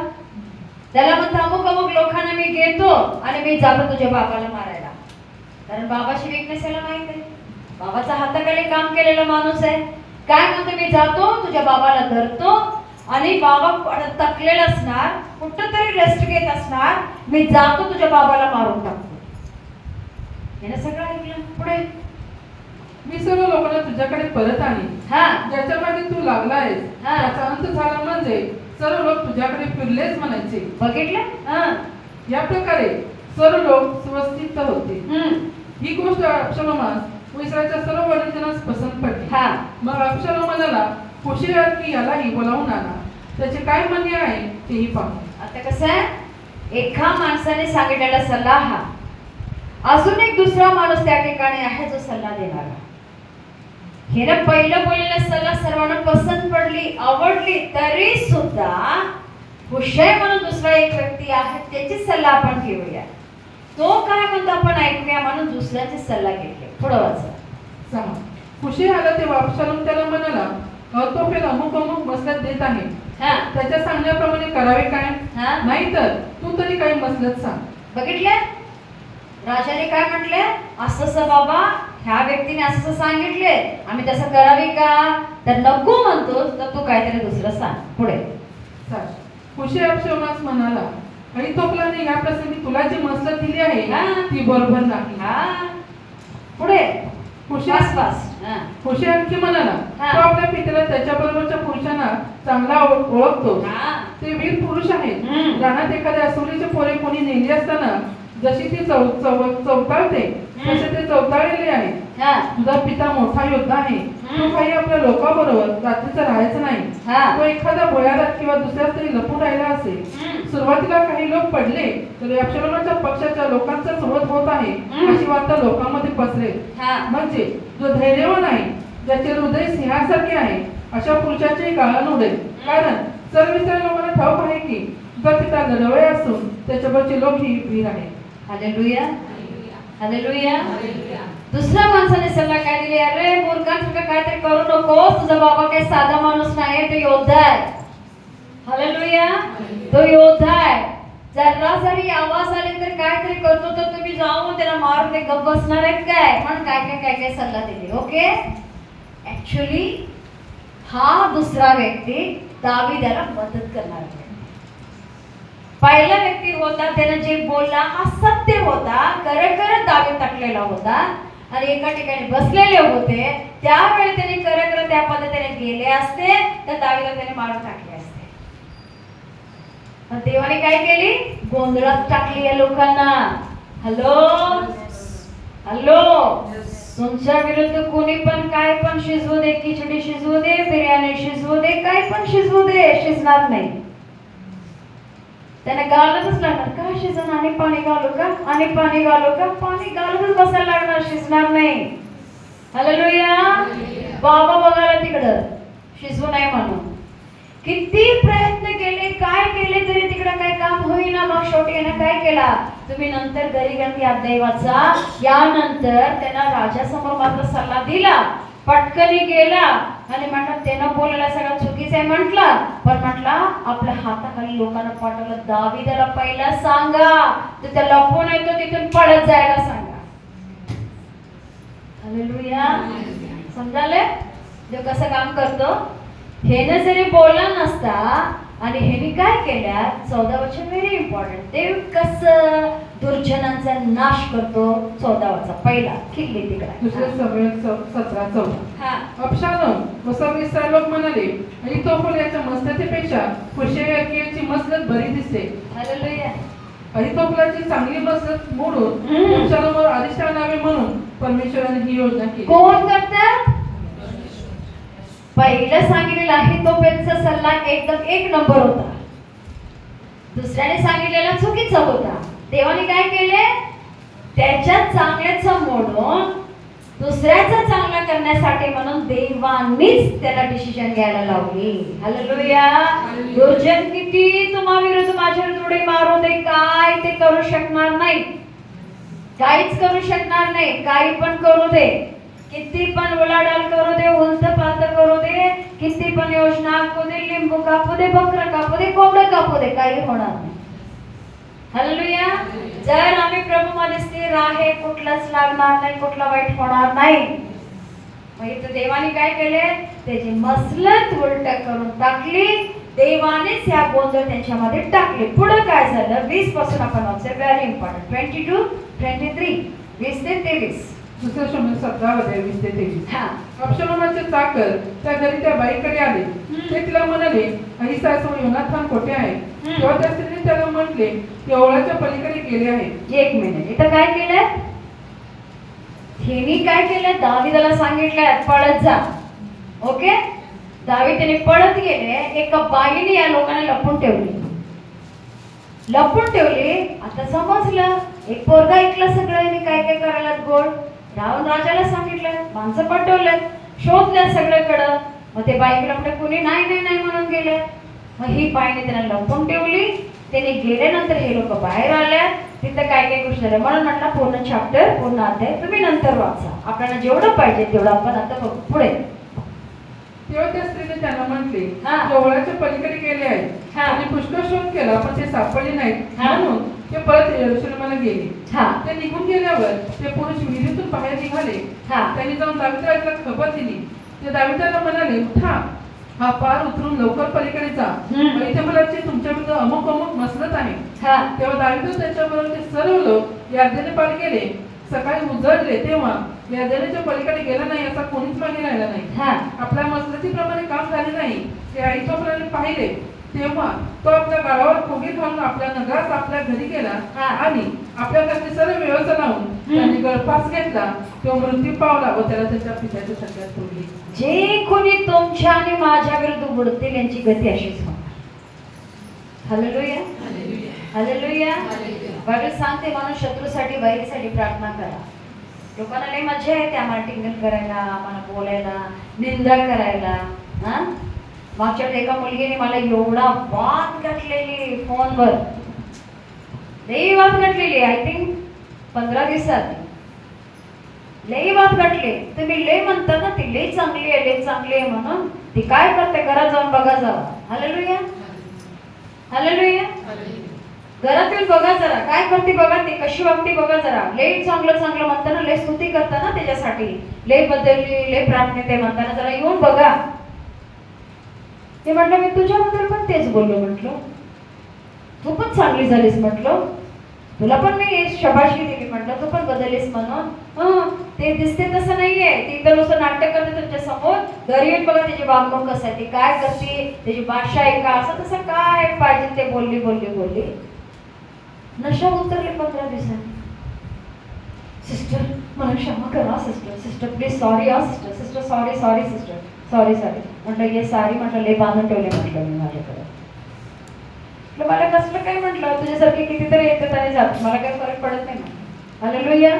त्याला म्हणतो अमुक लोकांना मी घेतो आणि मी जातो तुझ्या बाबाला मारायला. कारण बाबाची वीकनेस याला माहित आहे, बाबाचा हाताखाली काम केलेला माणूस आहे. काय म्हणतो, मी जातो तुझ्या बाबाला धरतो आणि बाबा थकलेला असणार, कुठं तरी रेस्ट घेत असणार, मी जातो तुझ्या बाबाला मारून टाकतो. यानं सगळं ऐकलं. पुढे. मी सर्व लोकांना तुझ्याकडे परत आणीन, ज्याच्या मागे तू लागला आहेस त्याचा अंत झाला, म्हणजे सर्व लोक तुझ्याकडे फिरलेच म्हणायचे. बघितलं. या प्रकारे सर्व लोक स्वस्थित होते. ही गोष्ट अबशालोमास व इस्रायलच्या सर्व वडीलजनास पसंत पडली. मग अबशालोम म्हणाला, हुशार की यालाही बोलावून आणा, त्याचे काय म्हणणे आहे तेही पाहू. आता कसं आहे, एका माणसाने सांगितलेला सल्ला हा, अजून एक दुसरा माणूस त्या ठिकाणी आहे जो सल्ला देणारा. हे ना पहिलं बोललेला सल्ला सर्वांना पसंत पडली, आवडली, तरी सुद्धा हुशार म्हणून दुसरा एक व्यक्ती आहे, त्याची सल्ला आपण घेऊया. तो काय म्हणतो आपण ऐकूया, म्हणून दुसऱ्याची सल्ला घेतली. पुढे वाचा. हुशार आला तेव्हा अबशालोम त्याला म्हणाला, अहितोफेल अमुक मसलत देत आहे, त्याच्या सांगण्याप्रमाणे करावे काय, नाहीतर तू तरी काही मसलत सांग. बघितलं, राजाने काय म्हटले, असं बाबा ह्या व्यक्तीने असं सांगितले, आम्ही तसं करावे का, तर नको म्हणतो, तर तू काहीतरी दुसरं सांग. पुढे. हुशे अबशालोमास म्हणाला, अहितोफेलाने या प्रसंगी तुला जी मसलत दिली आहे हा. ती बरोबर नाही. हा पुढे हुशे फास्ट फास्ट. हा. हुशे आणखी म्हणाला, हा. तो आपल्या पित्याला त्याच्याबरोबरच्या पुरुषांना चांगला ओळखतो. हा. ते वीर पुरुष आहेत. हम्म. रानात एखाद्या असुरीचे पोरे कोणी नेली असताना जशी ती चवताळते तसे ते चवताळलेले आहेत. हा. तुझा पिता मोठा योद्धा आहे. तो काही आपल्या लोकांबरोबर रात्रीचं राहायचं नाही. हा. तो एखाद्या भोयारात किंवा दुसऱ्या तरी लपून राहिला असेल. हम्म. सुरुवातीला काही लोक पडले तर अबशालोमाच्या पक्षाच्या लोकांचाच वध होत आहे अशी वार्ता लोकांमध्ये पसरेल. हा. म्हणजे जो धैर्यवान आहे, ज्याचे हृदय सिंहासारखे आहे, अशा पुरुषाचे गाळण उडेल. कारण सर्वसाधारण लोकांना ठाऊक आहे की तुझा पिता लढवय असून त्याच्यावरचे लोक ही वीर आहेत. हालेलुया. हालेलुया. दुसऱ्या माणसाने सल्ला काय दिली, अरे मूर्खांसारखं काहीतरी करू नकोस, तुझा बाबा काही साधा माणूस नाही, तो योद्धा आहे. हालेलुया. तो योद्धा आहे. जरा जरी आवाज आले तर काहीतरी करतो तर तुम्ही जाऊन त्याला मारून ते गप्प बसणार आहेत काय, म्हणून काय सल्ला दिली. ओके. ऍक्च्युली हा दुसरा व्यक्ती दावीदाला मदत करणार आहे. पहिला व्यक्ती होता, त्याने जे बोलला हा सत्य होता, करत दावी टाकलेला होता आणि एका ठिकाणी बसलेले होते. त्यावेळी त्यांनी करत त्या पद्धतीने गेले असते तर दावीला त्याने मारून टाकले असते. पण देवाने काय केली, गोंधळात टाकली या लोकांना. हॅलो हॅलो, तुमच्या विरुद्ध कोणी पण काय पण शिजवू दे, खिचडी शिजवू दे, बिर्याणी शिजवू दे, काय पण शिजवू दे, शिजणार नाही. त्याने घालतच लागणार. का शिजन, आणि पाणी घालू का, आणि पाणी घालू का, पाणी घालतच बसायला लागणार, शिजणार नाही. हालेलुया. बाबा बघायला तिकडं शिजवू नाही म्हणून किती प्रयत्न केले, काय केले तरी तिकडं काय काम होईना. मग शेवटी यानं काय केला, तुम्ही नंतर घरी गणती अध्याय वाचा. यानंतर त्यांना राजासमोर मात्र सल्ला दिला, पटकनी गेला आणि म्हटलं त्यानं बोलायला सगळं चुकीचं आहे म्हटलं, पण म्हटलं आपल्या हाताखाली लोकांना पाठवलं, दावीदाला पहिला सांगा, तर त्या लपून येतो तिथून पळत जायला सांगा. हालेलुया. समजाले देव कसं काम करतो. हेने जरी बोलला नसता आणि हेने काय केल्या, 14 वचन व्हेरी इम्पॉर्टंट. देव कसं दुर्जनांचा नाश करतो. 14 वचन पहिला किल्ली दुसरे तिकडे. समय 17:14. हा. अबशालोम व सर्व इस्रायल लोक म्हणाले, अहितोफेल याच्या मसलतीपेक्षा हुशे याची मसलत बरी दिसते. हालेलुया. अहितोफेलाची चांगली मसलत मोडून अबशालोमवर अरिष्ट आणावे म्हणून परमेश्वराने ही योजना केली. कोण करतात. पहिलं सांगितलेलं अहितोफेलचा सल्ला एकदम एक नंबर होता. दुसऱ्याने सांगितलेला चुकीचा होता. देवाने काय केले, त्याच्यात चांगल्याचा मोडून दुसऱ्याचा चांगला करण्यासाठी म्हणून देवानीच त्याला डिसिजन घ्यायला लावली. हालेलुया. दुर्जन किती तुम्हा विरुद्ध माझ्या जोडे मारू दे, काय ते करू शकणार नाही, काहीच करू शकणार नाही. काही पण करू दे, किती पण उलाढाल करू दे, उलट पालट करू दे, किती पण योजना आखू दे, लिंबू कापू दे, बकरं कापू दे, कोंबडं कापू दे, काही होणार नाही. हालेलुया. जर आम्ही प्रभूमध्ये स्थिर आहे, कुठलंच लागणार नाही, कुठला वाईट होणार नाही. मग इथं देवाने काय केले, त्याची मसलत उलट करून टाकली. देवानेच ह्या गोंधळ त्यांच्यामध्ये टाकले. पुढे काय झालं, 20 पासून आपण वाचूया. Very important. 22-23 20 ते 23. दुसऱ्या समय 17:20-23. हा. अबशालोमाचे चाकर त्या घरी त्या बाईकडे आले. ते तिला म्हणाले, अहिसासह योनाथान कोठे आहे. तेव्हा त्या स्त्रीने त्याला म्हटले, ते ओळाच्या पलीकडे गेले आहे. एक मिनिट, इथं काय केलंय, हेनी काय केलं, दावीदाला सांगितलंय पळत जा. ओके. दावीद त्याने पळत गेले. एका बाईने या लोकांना लपून ठेवली. आता समजलं, एक पोरगा ऐकलं सगळ्यांनी काय काय करायला गोड. राहून राजाला सांगितलं, माणसं पाठवलं, शोधल्या सगळ्याकडं. मग ते बाईकडे पुढे कोणी नाही म्हणून गेले. मग ही बाईने त्यांना लपून ठेवली. त्याने गेल्यानंतर हे लोक बाहेर आल्या. तिथं काय काय गोष्टी झाल्या म्हणून म्हटलं पूर्ण चॅप्टर पूर्ण अध्याय तुम्ही नंतर वाचा. आपल्याला जेवढं पाहिजे तेवढं आपण आता बघू पुढे. तेव्हा त्या स्त्रीने त्यांना म्हटले, हा. ते ओळाच्या पलीकडे गेले आहेत. हा. त्यांनी पुष्कळ शोध केला पण ते सापडले नाहीत. हा. म्हणून ते परत यरूशलेमाला गेले. हा. ते निघून गेल्यावर ते पुरुष विहिरीतून बाहेर निघाले. हा. त्यांनी जाऊन दाविदाला खबर दिली. ते दाविदाला म्हणाले, उठा, हा पार उतरून लवकर पलीकडे जा. मैथमुलाची तुमच्या विरुद्ध अमुक अमुक मसलत आहे. तेव्हा दावीद त्याच्याबरोबर ते सर्व लोक यार्देने पार केले. सकाळी उजळले तेव्हा यार्देनेच्या पलीकडे गेला नाही, असा कोणीच मागे राहिला नाही. आपल्या मसलतीप्रमाणे काम झाले नाही ते अहितोफेलाने पाहिले. तेव्हा तो आपल्या गावावर कोगी घालून आपल्या नगरात आपल्या घरी गेला आणि आपल्या घरची सर्व व्यवस्था लावून त्याने गळफास घेतला. तो मृत्यू पावला व त्याला त्याच्या पित्याच्या सगळ्यात तोडली. जे कोणी तुमच्या आणि माझ्या विरुद्ध बुडतील यांची गती अशीच होणार. Hallelujah, hallelujah. बायबल सांगते म्हणून शत्रूसाठी वैरीसाठी प्रार्थना करा. लोकांना लई मजा येते आम्हाला टिंगल करायला, आम्हाला बोलायला, निंदा करायला. मागच्या एका मुलगीने मला एवढा वाद घातलेली फोनवर, लई वाद घातलेली. आय थिंक 15 दिवसात लई वाद घातले. तुम्ही लई म्हणता ना ती लई चांगली आहे, लई चांगली आहे म्हणून. ती काय करते घरात जाऊन बघा जावा. Hallelujah, hallelujah. घरात येऊन बघा जरा काय करते बघा, ती कशी वागते बघा जरा. लई चांगलं चांगलं म्हणताना लई स्तुती करताना त्याच्यासाठी, लई बदलली, लई प्रार्थना ते म्हणताना जरा येऊन बघा. ते म्हटलं मी तुझ्याबद्दल पण तेच बोललो. म्हटलं तू पण चांगली झालीस, म्हटलं तुला पण मी शबाशगी दिली, म्हटलं तू पण बदललीस म्हणून. ते दिसते तसं नाहीये. ती तर नुसतं नाटक करते तुमच्या समोर. घरी येऊन बघा त्याची वागणूक कसं आहे, ती काय करते, त्याची भाषा आहे का, असं तसं काय पाहिजे ते बोलली बोलली बोलली. नशा उतरले 15 दिवसांनी. सिस्टर मला क्षमा करा सिस्टर, सिस्टर प्लीज सॉरी हा sister, sister sorry sorry sister, sorry sorry. म्हटलं ये सारी, म्हटलं लय बांधून ठेवले म्हटलं मी माझ्याकडे. म्हटलं मला कसलं काय, म्हटलं तुझ्यासारखे कितीतरी येतात आणि जातात, मला काही फरक पडत नाही. Hallelujah,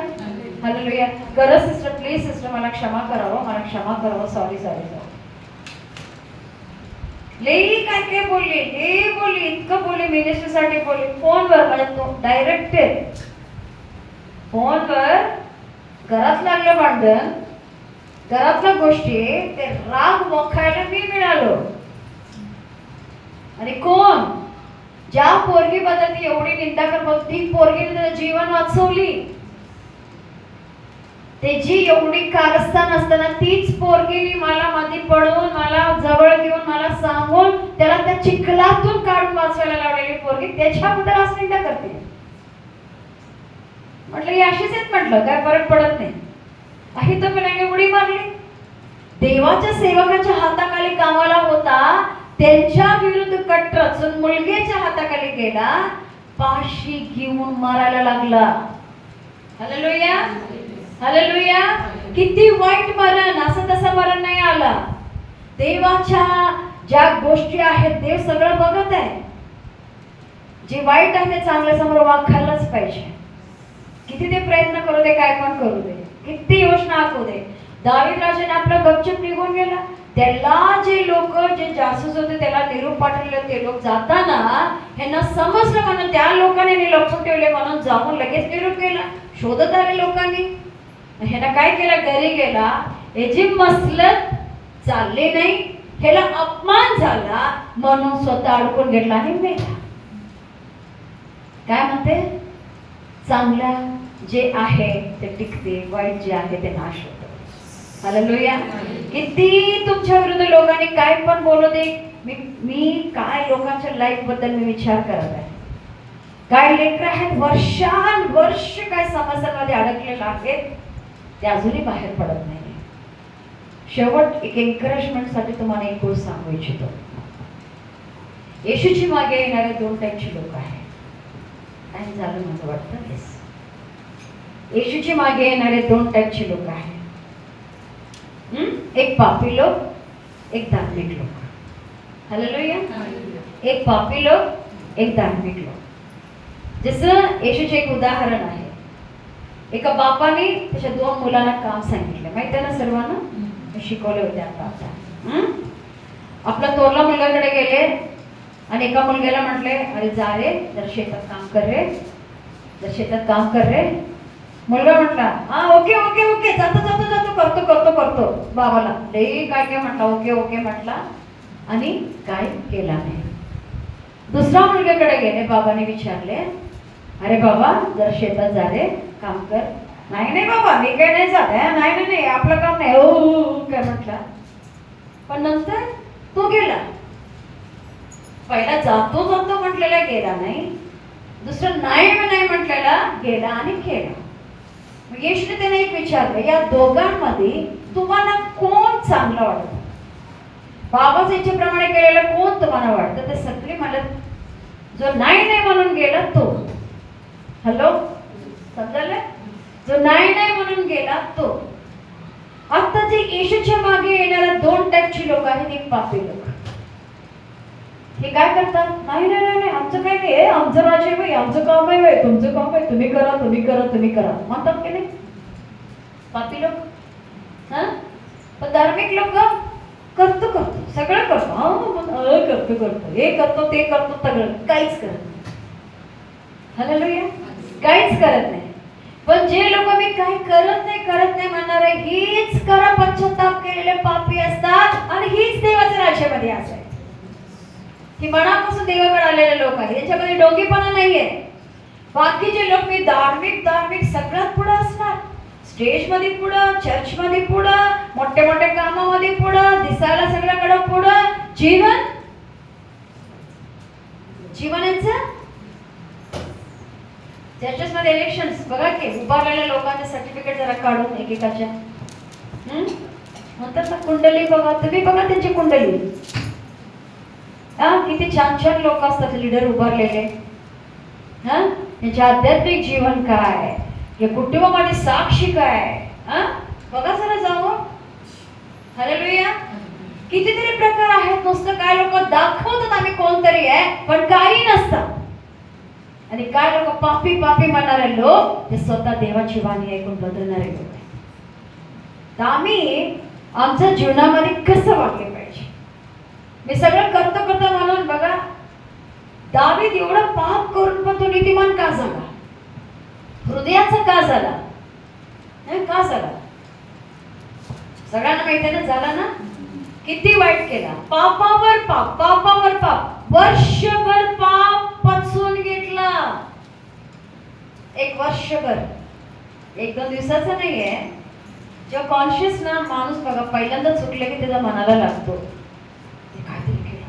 hallelujah. गरज सिस्टर प्लीज सिस्टर मला क्षमा करावं, मला क्षमा करावं, सॉरी सॉरी सॉरी. लई काय काय बोलली, लई बोलली, इतकं बोलली, मिनिस्टरसाठी बोलली फोनवर. म्हणजे तो डायरेक्ट फोनवर घरात लागलं भांडण, घरातल्या गोष्टी, ते राग वखायला मी मिळालो. आणि कोण ज्या पोरगी बद्दल ती एवढी निंदा करत, ती पोरगीने त्याचं जीवन वाचवली. त्याची एवढी कारस्थान असताना तीच पोरगीने मला मध्ये पडून, मला जवळ घेऊन, मला सांगून त्याला त्या चिखलातून काढून वाचवायला लावलेली पोरगी त्याच्याबद्दल असं निंदा करते. म्हटलं ही अशीच आहेत, म्हटलं काय फरक पडत नाही. आहे तर पण उडी मारली. देवाच्या सेवकाच्या हाताखाली कामाला होता, त्यांच्या विरुद्ध कट रचून मुलगीच्या हाताखाली गेला, पाशी घेऊन मारायला लागला. Hallelujah, hallelujah. किती वाईट मरण, असं तसं मरण नाही आला. देवाच्या ज्या गोष्टी आहेत देव सगळं बघत आहे. जे वाईट आहे ते चांगल्या समोर वाखायलाच पाहिजे. किती ते प्रयत्न करू दे, काय पण करू दे, किती योजना आखू दे. दावीद राजाने आपला गपचूप निघून गेला. त्याला जे लोक, जे जासूस होते त्याला निरोप पाठवले, ते लोक जाताना ह्यांना समजलं म्हणून त्या लोकांनी लपवून ठेवले म्हणून जाऊन लगेच निरोप केला. शोधत आले लोकांनी. ह्याला काय केलं, घरी गेला, याची मसलत चालली नाही, ह्याला अपमान झाला म्हणून स्वतः अडकून घेतला आणि मेला. काय म्हणते, चांगला जे आहे ते टिकते, वाईट जे आहे ते नाश होतं. हालेलुया. किती तुमच्या विरुद्ध लोकांनी काय पण बोलू दे, मी काय लोकांच्या लाईफ बद्दल मी विचार करत आहे. काय लेकरं आहेत वर्षानुवर्ष काय समस्यांमध्ये अडकलेले आहेत, ते अजूनही बाहेर पडत नाही. शेवट एक एन्करेजमेंटसाठी तुम्हाला एक गोष्ट सांगू इच्छितो. येशूची मागे येणारे 2 टाईपचे लोक आहेत. काय झालं माझं वाटतं, येशूची मागे येणारे 2 टाईपचे लोक आहेत. एक पापी लोक, एक धार्मिक लोक. हालेलुया. एक पापी लोक, एक धार्मिक लोक. जसं येशूचे एक उदाहरण आहे. एका बापाने त्याच्या 2 मुलांना काम सांगितलं, माहिती आहे ना सर्वांना, शिकवले होते आता. आपला थोरला मुलगाकडे गेले आणि एका मुलग्याला म्हटले, अरे जा रे जर शेतात काम कर रे, जर शेतात काम कर रे. मुलगा म्हटला हा ओके ओके ओके, जातो जातो जातो, करतो करतो करतो. बाबाला लई काय काय म्हटला, ओके ओके म्हटला आणि काय केला नाही. दुसऱ्या मुलग्याकडे गेले, बाबाने विचारले, अरे बाबा जर शेतात जा रे, काम कर. नाही नाही बाबा मी काय नाही जात, नाही नाही नाही आपलं काम नाही, हो काय म्हटला. पण नंतर तो गेला. पहिला जातो जातो म्हटलेला गेला नाही, दुसरं नाही म्हटलेला गेला आणि केला. मग येशूने त्याने एक विचारलं, या दोघांमध्ये तुम्हाला कोण चांगलं वाटतं? बाबाच्या इच्छेप्रमाणे केलेलं कोण तुम्हाला वाटतं? ते सगळे म्हणत, जो नाही म्हणून गेला तो. हॅलो, समजलं? जो नाही म्हणून गेला तो. आता जे येशूच्या मागे येणाऱ्या 2 टाईपची लोक आहेत. एक पापी लोक, हे काय करतात? नाही आमचं काय नाही, आमचं राज आहे बाई, आमचं काम आहे बाई, तुमचं काम आहे, तुम्ही करा म्हणतात की नाही पापी लोक. हा, पण धार्मिक लोक करतो सगळं करतो, हे करतो ते करतो, सगळं काहीच करत नाही. हालेलुया, काहीच करत नाही. पण जे लोक मी काही करत नाही म्हणणारे, हीच करा पश्चाताप केलेले पापी असतात आणि हीच देवाच्या राज्यामध्ये असायचे. ही मनापासून देवाकडे आलेले लोक आहेत, याच्यामध्ये डोंगीपणा नाहीये. बाकीचे लोक मी धार्मिक सगळ्यात पुढे असणार, स्टेज मध्ये पुढं, चर्च मध्ये पुढं, मोठ्या कामामध्ये पुढं, दिसायला सगळ्याकडे पुढं. जीवनाचं चर्चेस मध्ये इलेक्शन बघा की, उभारलेल्या लोकांचे सर्टिफिकेट जरा काढून एकेकाच्या म्हणतात ना, कुंडली बघा, तुम्ही बघा त्यांची कुंडली. किती छान लोक असतात लीडर उभारलेले. त्यांचे आध्यात्मिक जीवन काय, या कुटुंबामध्ये साक्षी काय, बघा जरा जाऊ. हालेलुया, कितीतरी प्रकार आहेत. नुसतं काय लोक दाखवतात आम्ही कोणतरी आहे, पण काही नसतं. आणि काय लोक पापी म्हणणारे लोक, ते स्वतः देवाची वाणी ऐकून बदलणारे लोक आहेत. तर आम्ही आमच्या जीवनामध्ये कसं वागले पाहिजे? मी सगळं करतो म्हणून बघा, दावीद एवढं पाप करून पण तो नीतिमान का झाला? हृदयाचा का झाला? का झाला? सगळ्यांना माहिती आहे ना, झाला ना. किती वाईट केला, पापावर पाप, वर्षभर पाप पचवून घेतला. एक वर्षभर, 1-2 दिवसाचा नाहीये. जेव्हा कॉन्शियस ना माणूस बघा पहिल्यांदा चुकले की त्याच्या मनाला लागतो, काहीतरी केलं,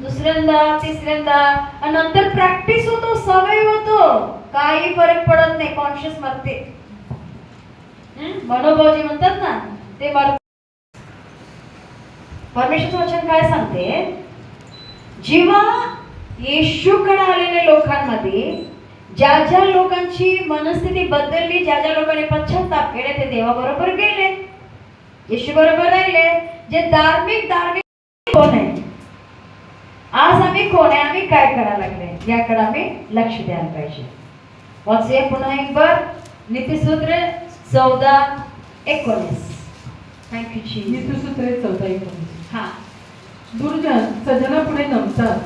दुसऱ्यांदा, तिसऱ्यांदा, आणि नंतर प्रॅक्टिस होतो, सवय होतो, काही फरक पडत नाही. कॉन्शियस मरते. मनोभावजी म्हणतात ना, ते मरते. परमेश्वरचं वचन काय सांगते? जेव्हा येशूकडे आलेल्या लोकांमध्ये ज्या लोकांची मनस्थिती बदलली, ज्या लोकांनी पश्चाताप केले, ते देवाबरोबर गेले, येशू बरोबर राहिले. जे धार्मिक कोण आहे? आज आम्ही कोण आहे, आम्ही काय करायला लागले, याकडे आम्ही लक्ष द्यायला पाहिजे. वाचूया पुन्हा एक बार नीतिसूत्र 14:19. थँक्यू जी. नीतिसूत्रे 14:19. हा, दुर्जन सज्जनापुढे नमतात,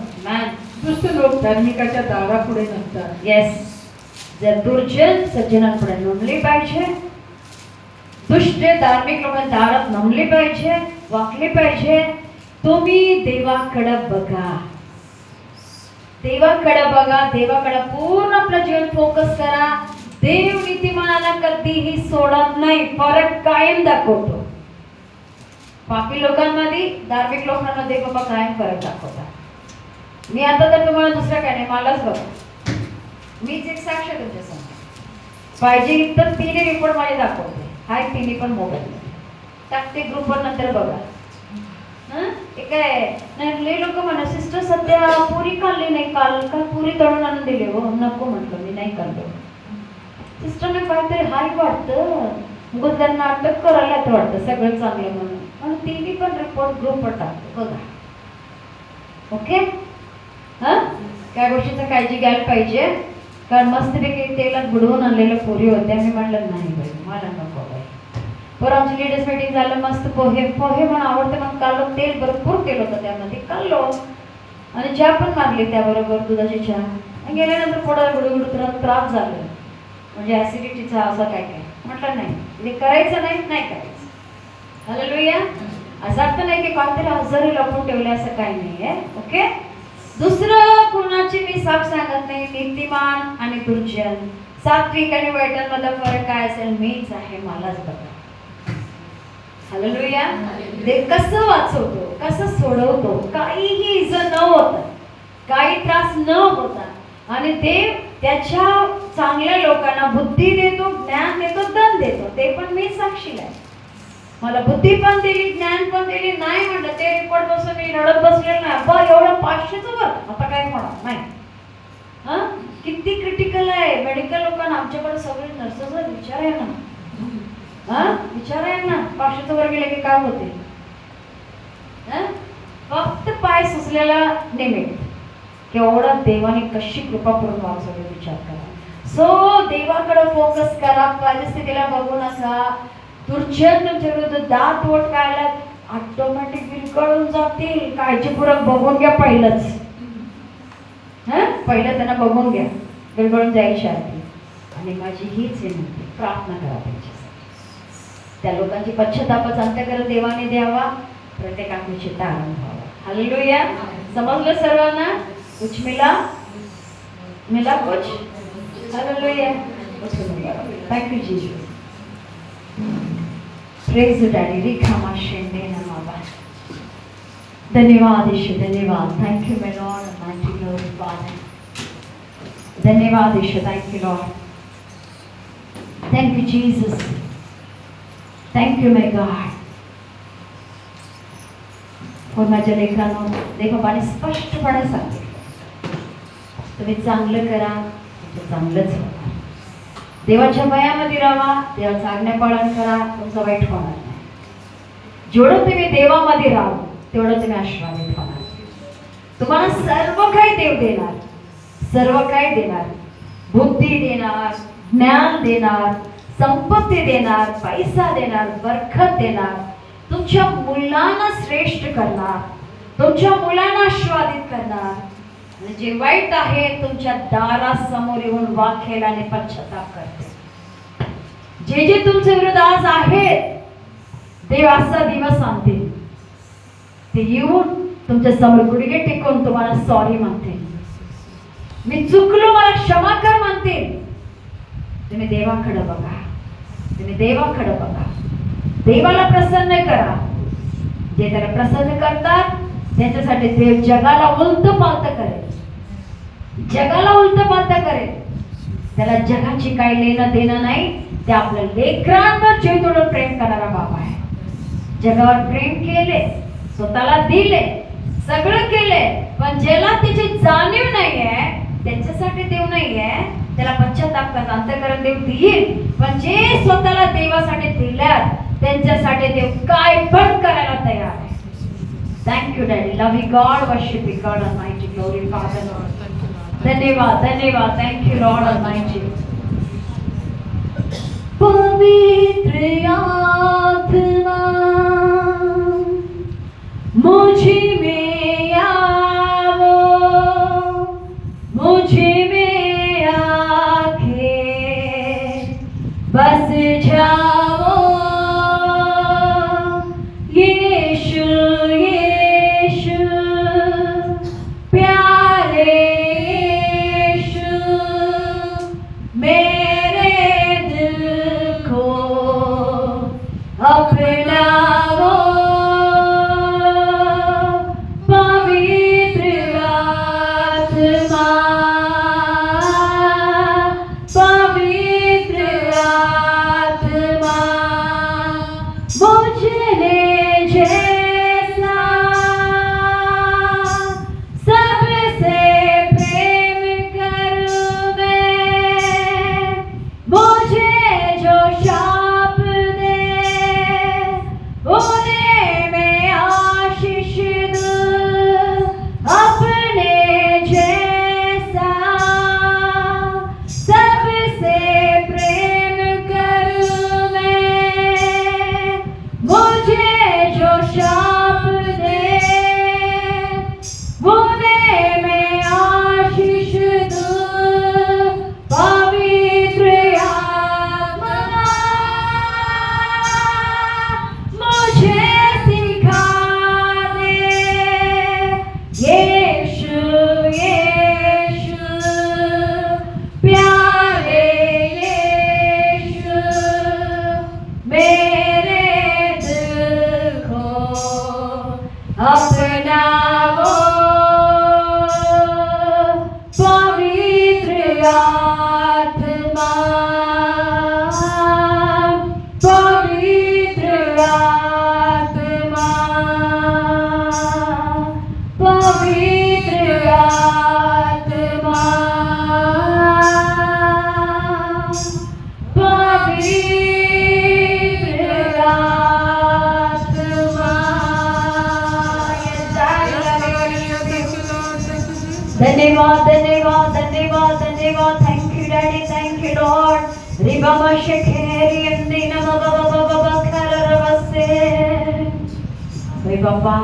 दुष्ट लोक धार्मिकाच्या दारापुढे नमतात. येस, जर दुर्जन सज्जनापुढे नमले पाहिजे, दुष्ट धार्मिक लोकांच्या दारात नमले पाहिजे, वाकले पाहिजे. तुम्ही देवाकडे बघा, देवाकडे पूर्ण आपलं जीवन फोकस करा. देव नीतिमानाला कधीही सोडत नाही, फरक कायम दाखवतो. पापी लोकांमध्ये, धार्मिक लोकांमध्ये बाबा कायम फरक दाखवतात. मी आता तर तुम्हाला दुसरं काय नाही, मलाच बघा, मीच एक साक्ष तुमच्या समोर. पाहिजे तर 3 रिपोर्ट मला दाखवते, हाय 3 पण मोबाईल टाकते ग्रुपवर, नंतर बघा. काय नाही, लोक म्हणा सिस्टर सध्या पुरी खाल्ली नाही, काल का पुरी तळून आणून दिले हो. नको म्हटलं, मी नाही खाल्लो. सिस्टरने काहीतरी हाय वाटतं, मग त्यांना अटक करायला वाटतं सगळं चांगलं म्हणून, आणि तिने पण रिपोर्ट ग्रुपवर टाकतो बघा. ओके, त्या गोष्टीचं काळजी घ्यायला पाहिजे. कारण मस्तपैकी तेलात बुडवून आणलेल्या पोरी होत्या. मी म्हणलं नाही बाई, मला नको बाई. बरं, आमची लेडीज मीटिंग झालं, मस्त पोहे म्हणून आवडते, मग काढलो, तेल भरपूर केलं होतं त्यामध्ये, काढलो आणि चहा पण मारली त्याबरोबर, दुधाची चहा. गेल्यानंतर पोटाला गुडगुड त्रास झाला, म्हणजे ऍसिडिटीचा असं काय म्हटलं नाही, हे करायचं नाही करायचं. हालेलुया. असं अर्थ नाही की काहीतरी आजारी लपून ठेवले, असं काही नाहीये. ओके, दुसरं कोणाची मी साफ सांगत नाही. नीतिमान आणि दुर्जन, सात्विक आणि वाईटांमधला फरक काय असेल, मीच आहे, मलाच बघा. हालेलुया. देव कसं वाचवतो, कसं सोडवतो, काहीही इजा न होता, काही त्रास न होता. आणि देव त्याच्या चांगल्या लोकांना बुद्धी देतो, ज्ञान देतो, धन देतो. ते पण मी साक्षीला आहे. मला बुद्धी पण दिली, ज्ञान पण दिली. नाही म्हटलं ते रिपोर्ट बसून मी रडत बसलेलं नाही. अब्बा एवढं 500चं वर आता काय होणार नाही. हा, किती क्रिटिकल आहे. मेडिकल लोकांना आमच्याकडे सगळे नर्सेस विचार आहे ना, हा विचार आहे ना, 500चं वर गेले की काय होते. फक्त पाय सुचलेला निमित्त केवढा देवाने कशी कृपा करून वाचवले विचार करा. सो देवाकडे फोकस करा. परिस्थितीला बघू नका. दुर्जन तुमच्या विरुद्ध दात वोट काढला ऑटोमॅटिक विरघळून जातील. काळजीपूर्वक बघून घ्या पहिलंच. पहिलं त्यांना बघून घ्या, विरघळून जाईल शांती. आणि माझी हीच विनंती, प्रार्थना करा त्यांच्यासाठी. त्या लोकांची पश्चातापच अंतःकरण देवाने द्यावा, प्रत्येक आत्म्याची तारण व्हावा. हालेलुया. समजलं सर्वांना? कुछ मिला कुछ. Hallelujah. Thank you Jesus. Praise you daddy. Rikhama Shende नमावा. धन्यवाद ईशु, धन्यवाद. Thank you my lord, mighty lord father. धन्यवाद Ishu. Thank you lord. Thank you Jesus. Thank you my god. हो माझ्या लेकरांनो, देवबाने स्पष्टपणे सांगितलं, तुम्ही चांगलं करा, तुमचं चांगलंच होणार. देवाच्या भयामध्ये राहा, देवाचं आज्ञा पालन करा, तुमचं वाईट होणार नाही. जेवढं तुम्ही देवामध्ये राहाल तेवढं तुम्ही आशीर्वादित होणार. तुम्हाला सर्व काही देव देणार, सर्व काही देणार. बुद्धी देणार, ज्ञान देणार, संपत्ती देणार, पैसा देणार, बरकत देणार. तुमच्या मुलांना श्रेष्ठ करणार, तुमच्या मुलांना आशीर्वादित करणार. आणि जे वाईट आहे तुमच्या दारासमोर येऊन वाखेल आणि पश्चाताप करते. जे जे तुमच्या विरुद्ध आज आहेत, देव असा दिवस आणतील, ते येऊन तुमच्या समोर गुडघे टेकून तुम्हाला सॉरी म्हणतील, मी चुकलो मला क्षमा कर म्हणतील. तुम्ही देवाकडे बघा, तुम्ही देवाकडे बघा. देवाला प्रसन्न करा. जे त्याला प्रसन्न करतात त्यांच्यासाठी देव जगाला उलट पालत करेल, जगाला उलट पालत करेल. त्याला जगाची काही लेणं देणं नाही. ते आपल्या लेकरांवर जीव तोडून प्रेम करणारा बाबा आहे. जगावर प्रेम केले, स्वतःला दिले, सगळं केले, पण ज्याला त्याची जाणीव नाहीये त्यांच्यासाठी देव नाहीये. त्याला पश्चाताप करता अंतःकरण देव देईल. पण जे स्वतःला देवासाठी दिल्यात त्यांच्यासाठी देव काय पण करायला तयार आहे. Thank you daddy. Love you God, worship you God almighty, glory father Lord. धन्यवाद, धन्यवाद. Thank you Lord almighty. पवित्र आत्मा मुझे में आओ, मुझे में आके बस जाओ. यीशु यीशु प्यारे यीशु, मेरे दिल को अपनाओ. पवित्र आत्मा, पवित्र आत्मा मुझे जैसा सबसे प्रेम कर दे. Thank you, Lord. Ribaba shekeri andina baba kararabase. हे बाबा,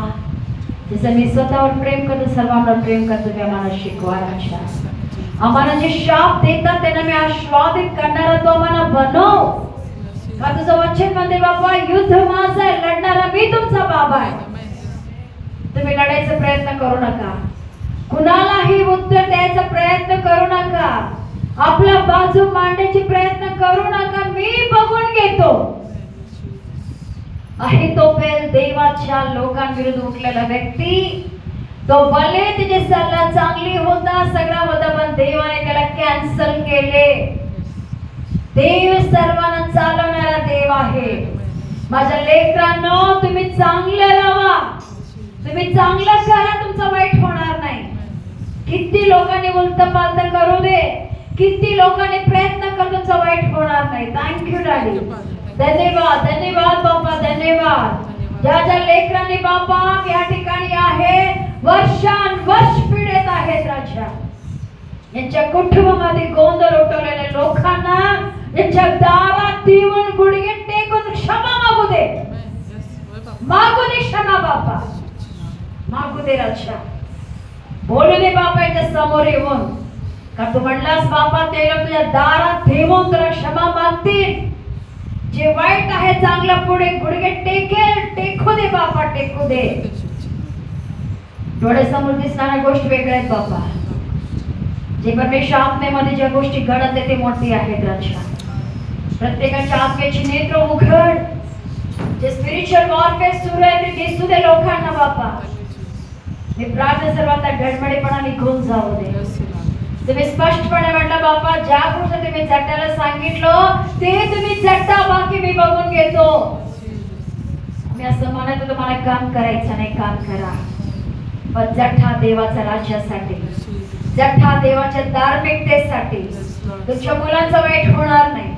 जसं मी स्वतःवर प्रेम करतो, सर्वांवर प्रेम करतो, ते आम्हाला शिकवा राजा. आम्हाला जे शाप देतात त्यांना मी आस्वादित करणारा तो आम्हाला बनव. का तुझं वचन मध्ये बाबा, युद्ध माझं आहे, लढणारा मी तुमचा बाबा आहे. तुम्ही लढायचा प्रयत्न करू नका, कुणालाही उत्तर द्यायचा प्रयत्न करू नका, आपला बाजू मांडण्याची प्रयत्न करू नका. मी बघून घेतो. अहितोपेल देवाच्या लोकांविरुद्ध उठलेला व्यक्ती, तो भले त्याचे सल्ला चांगली होता, सगळा होता, पण देवाने त्याला कॅन्सल केले. देव सर्वांना चालवणारा देव आहे. माझ्या लेकरांनो, तुम्ही चांगलं राहा, तुम्ही चांगलं करा, तुमचं वाईट होणार नाही. किती लोकांनी उलट पालट करू दे, किती लोकांनी प्रयत्न कर, तुमचं वाईट होणार नाही. Thank you daddy. धन्यवाद, धन्यवाद बाबा, धन्यवाद. ज्या ज्या लेकरांनी बाबा या ठिकाणी आहे, वर्षानुवर्ष पीडित आहेत राजा, यांच्या कुटुंबामध्ये गोंधळ उठवलेल्या लोकांना यांच्या दारात येऊन गुडघे टेकून क्षमा मागू दे, मागू दे क्षमा बाबा, मागू दे राजा. बोलू दे बाबा यांच्या समोर येऊन. का तू म्हणलास बाबा, ते लोक तुझ्या दारात येऊन तुला क्षमा मागतील. जे वाईट आहे चांगला पुढे गुडघे टेकू दे बाबा, टेकू दे. डोळ्यासमोर दिसणाऱ्या गोष्टी वेगळ्या आहेत बाबा. जे परमेश्वर आत्मेमध्ये ज्या गोष्टी घडत आहेत ते मोठी आहेत राजा. प्रत्येकाच्या आत्म्याची नेत्र उघड. जे स्पिरिच्युअल वॉरफेअर सुरू आहे ते दिसू दे लोकांना बाबा. मी प्रार्थना सर्वांना घडमडेपणा निघून जाऊ दे. तुम्ही स्पष्टपणे म्हटलं बाबा, ज्या गोष्टी तुम्ही जटाला सांगितलं ते तुम्ही जटा, बाकी मी बघून घेतो. मी असं म्हणत होतो मला काम करायचं नाही, काम करा, पण जठा देवाच्या राज्यासाठी, जठा देवाच्या धार्मिकतेसाठी. तुमच्या मुलांचं वाईट होणार नाही,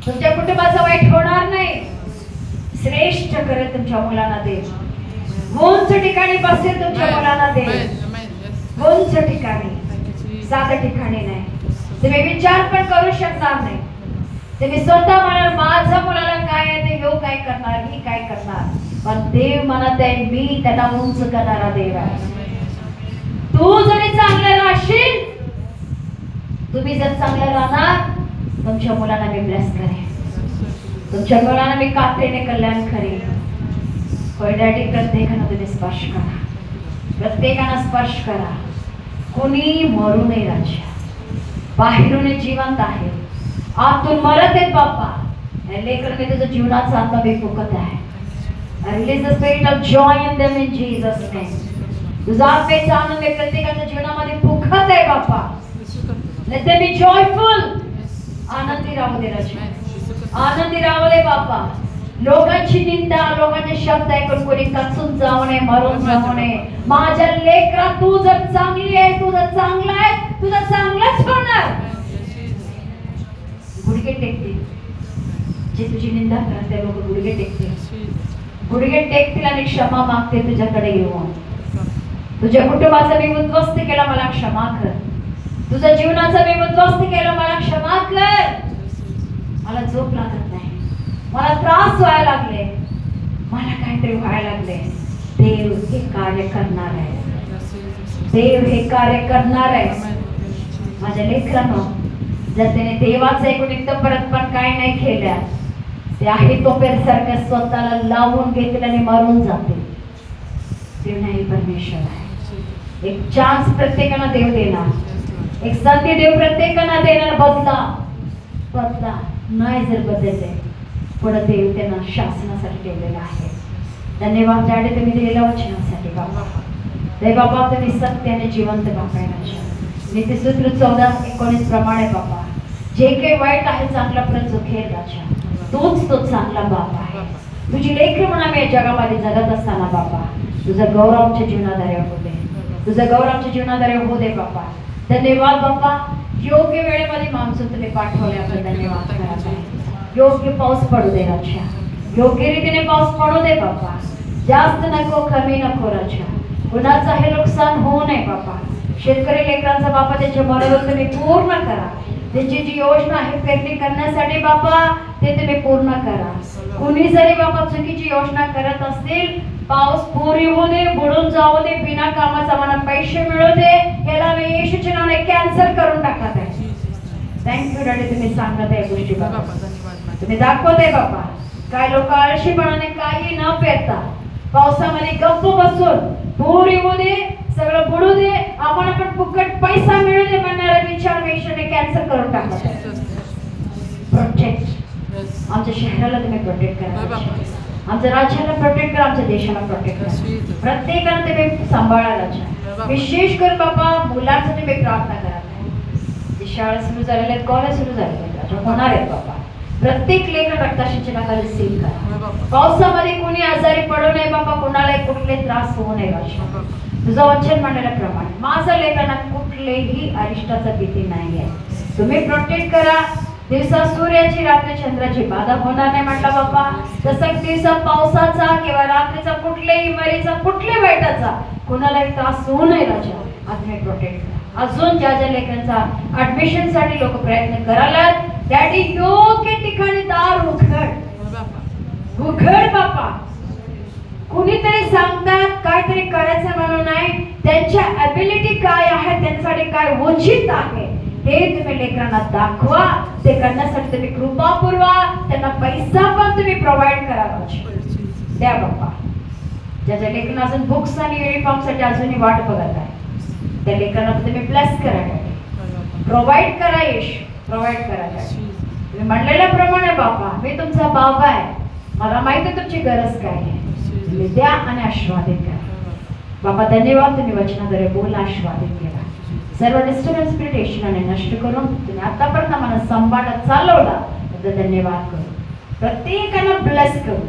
तुमच्या कुटुंबाचं वाईट होणार नाही. श्रेष्ठ करत तुमच्या मुलांना दे. उंच ठिकाणी बसेल तुमच्या मुलांना दे, उंच ठिकाणी, साध्या ठिकाणी नाही. तुम्ही विचार पण करू शकणार नाही. तुम्ही स्वतः म्हणाल माझ्या मुलाला काय आहे ते, ह्यो काय करणार, ही काय करणार, पण देव म्हणत आहे मी त्याला उंच करणारा देव आहे. तू जरी चांगलं राहशील, तुम्ही जर चांगलं राहणार, तुमच्या मुलांना मी ब्लेस करेन, तुमच्या मुलांना मी कात्रीने कल्याण करेन. होय डॅडी, प्रत्येकानं तुम्ही स्पर्श करा, प्रत्येकानं स्पर्श करा. कोणी मरू नये राजा. बाहेरून जिवंत आहे, आतून मरत आहेत बाप्पा. लेकर मी तुझं जीवनाचा आत्मा मी फुकत आहे. Release the spirit of joy in them in Jesus name. तुझा आत्मेचा आनंद प्रत्येकाच्या जीवनामध्ये फुकत आहे बाप्पा. Let them be joyful. आनंदी राहू दे राजा, आनंदी राहू दे बाप्पा. लोकांची निंदा, लोकांचे शब्द ऐकून कोणी कचून जाऊ नये, मरून जाऊ नये. माझ्या लेकरा, तू जर चांगली आहे, तू जर चांगला आहे, तुझं चांगलंच होणार. गुडघे टेकतील जे तुझी निंदा करत ते लोक, गुडघे टेकतील, गुडघे टेकतील आणि क्षमा मागते तुझ्याकडे येऊन. तुझ्या कुटुंबाचा मी उद्ध्वस्त केला, मला क्षमा कर. तुझ्या जीवनाचा मी उद्ध्वस्त केला, मला क्षमा कर. मला झोप लागत नाही, मला त्रास व्हायला लागले, मला काहीतरी व्हायला लागले. देव हे कार्य करणार आहे, देव हे कार्य करणार आहे. माझ्या लेकरांनो, जर त्याने देवाचं ऐकून एकदम परत पण काय नाही केल्या, ते आहे तो सारखं स्वतःला लावून घेतील आणि मरून जातील. देव नाही परमेश्वर आहे. एक चान्स प्रत्येकाला देव देणार, एक संधी देव प्रत्येकाला देणार. बदला, बदला. नाही जर बदलले, पुढे देव त्यांना शासनासाठी ठेवलेला आहे. धन्यवाद डॅडी, तुम्ही दिलेल्या वचनासाठी बाबा. देव बाबा, तुम्ही सत्य आणि जिवंत बाबा आहे राजा. नीतिसूत्र 14:19 प्रमाणे बाबा, जे काही वाईट आहे चांगला परत झुकेल राजा. तोच तो चांगला बाबा आहे. तुझी लेकरं म्हणा मी या जगामध्ये जगत असताना बाबा, तुझा गौरव आमच्या जीवनाद्वारे होऊ दे, तुझा गौरव आमच्या जीवनाद्वारे होऊ दे बाबा. धन्यवाद बाबा. योग्य वेळेमध्ये माणसं तुम्ही पाठवले, आपण धन्यवाद करत आहे. योग्य पाऊस पडू दे राजा, योग्य रीतीने पाऊस पडू दे बाबा. जास्त नको, कमी नको राजा. कुणाचं हे नुकसान होऊ नये बाबा. शेतकरी लेकरांचा बाबा, त्याच्या बरोबर तुम्ही पूर्ण करा. त्यांची जी योजना आहे पेरणी करण्यासाठी बाबा ते तुम्ही पूर्ण करा. कुणी जरी बाबा चुकीची योजना करत असतील, पाऊस पूर येऊ दे, बुडून जाऊ दे, बिना कामाचा मला पैसे मिळू दे, याला मी येशूच्या नावाने कॅन्सल करून टाकत आहे. थँक्यू डॅडी, तुम्ही सांगत आहे गोष्टी बाबा, तुम्ही दाखवत आहे बाबा. काय लोक आळशीपणाने काही न पेरता पावसामध्ये गप्प बसून पूर येऊ दे, सगळं बुडू दे, आपण फुकट पैसा मिळू दे म्हणणारा विचार मी येशूने कॅन्सल करून टाकत आहे. प्रोटेक्ट आमच्या शहराला तुम्ही प्रोटेक्ट करा, आमच्या राज्याला प्रोटेक्ट करा, आमच्या देशाला प्रोटेक्ट करा. प्रत्येकाला तुम्ही सांभाळायला छान. विशेष कर बाबा मुलांसाठी मी प्रार्थना करा. शाळा सुरू झालेल्या आहेत, कॉलेज सुरू झालेले आहेत, होणार आहेत बाबा. प्रत्येक लेकर रक्तसिंचनाखाली सील करा. पावसामध्ये कोणी आजारी पडू नये बाबा, कोणालाही कुठले त्रास होऊ नये. तुझं वचन म्हणण्याप्रमाणे माझं लेकरांना कुठलेही अरिष्टाचा भीती नाही आहे. तुम्ही प्रोटेक्ट करा. दिवसा सूर्याची रात्री चंद्राची बाधा होणार नाही म्हटला बाबा. तसं दिवसा पावसाचा किंवा रात्रीचा कुठल्याही मरीचा कुठल्या वाईटाचा कोणालाही त्रास होऊ नये राजा. आज तुम्ही प्रोटेक्ट करा. अजून ज्या ज्या लेकरांचा ऍडमिशन साठी लोक प्रयत्न करायलात, डॅडी योग्य ठिकाणी दार उघड बापा. कुणीतरी सांगतात काहीतरी करायचं म्हणून नाही, त्यांच्या ॲबिलिटी काय आहे, त्यांच्यासाठी काय उचित आहे हे तुम्ही लेकरांना दाखवा. ते करण्यासाठी तुम्ही कृपा पुरवा. त्यांना पैसा पण तुम्ही प्रोव्हाइड करा द्या बाप्पा. ज्याच्या लेकरांना अजून बुक्स आणि युनिफॉर्म साठी अजूनही वाट बघत आहे, त्या लेकरांना तुम्ही ब्लेस करा, प्रोव्हाइड करा. प्रोव्हाइड करा. तुम्ही म्हणलेल्याप्रमाणे बाबा मी तुमचा बाबा आहे, मला माहिती आहे तुमची गरज काय आहे. तुम्ही द्या आणि आशीर्वादित करा बाबा. धन्यवाद, तुम्ही वचनाद्वारे बोल आशीर्वादित केला. सर्व डिस्टर्बन्स स्पिरिट येशूने नष्ट करून तुम्ही आतापर्यंत मला सांभाळत चालवला, तर धन्यवाद करू. प्रत्येकाला ब्लेस करू.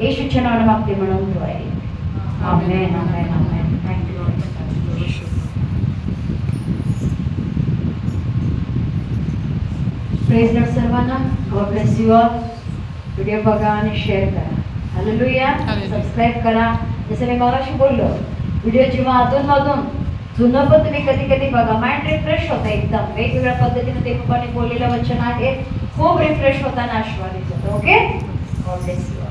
येशूच्या नावाने मागते म्हणून तो आहे. आमेन आमेन आमेन. थँक्यू. प्रेज लॉर्ड सर्वांना. God bless you all. Video बघा आणि शेअर करा. हालेलुया. सबस्क्राईब करा. जसं मी मगाशी बोललो, व्हिडिओ जेव्हा अधूनमधून जुनं पण तुम्ही कधी कधी बघा, माइंड रिफ्रेश होतं. एकदम वेगवेगळ्या पद्धतीने ते बोललेलं वचन आहे, खूप रिफ्रेश होताना आशीर्वादित होतं. Okay, God bless you.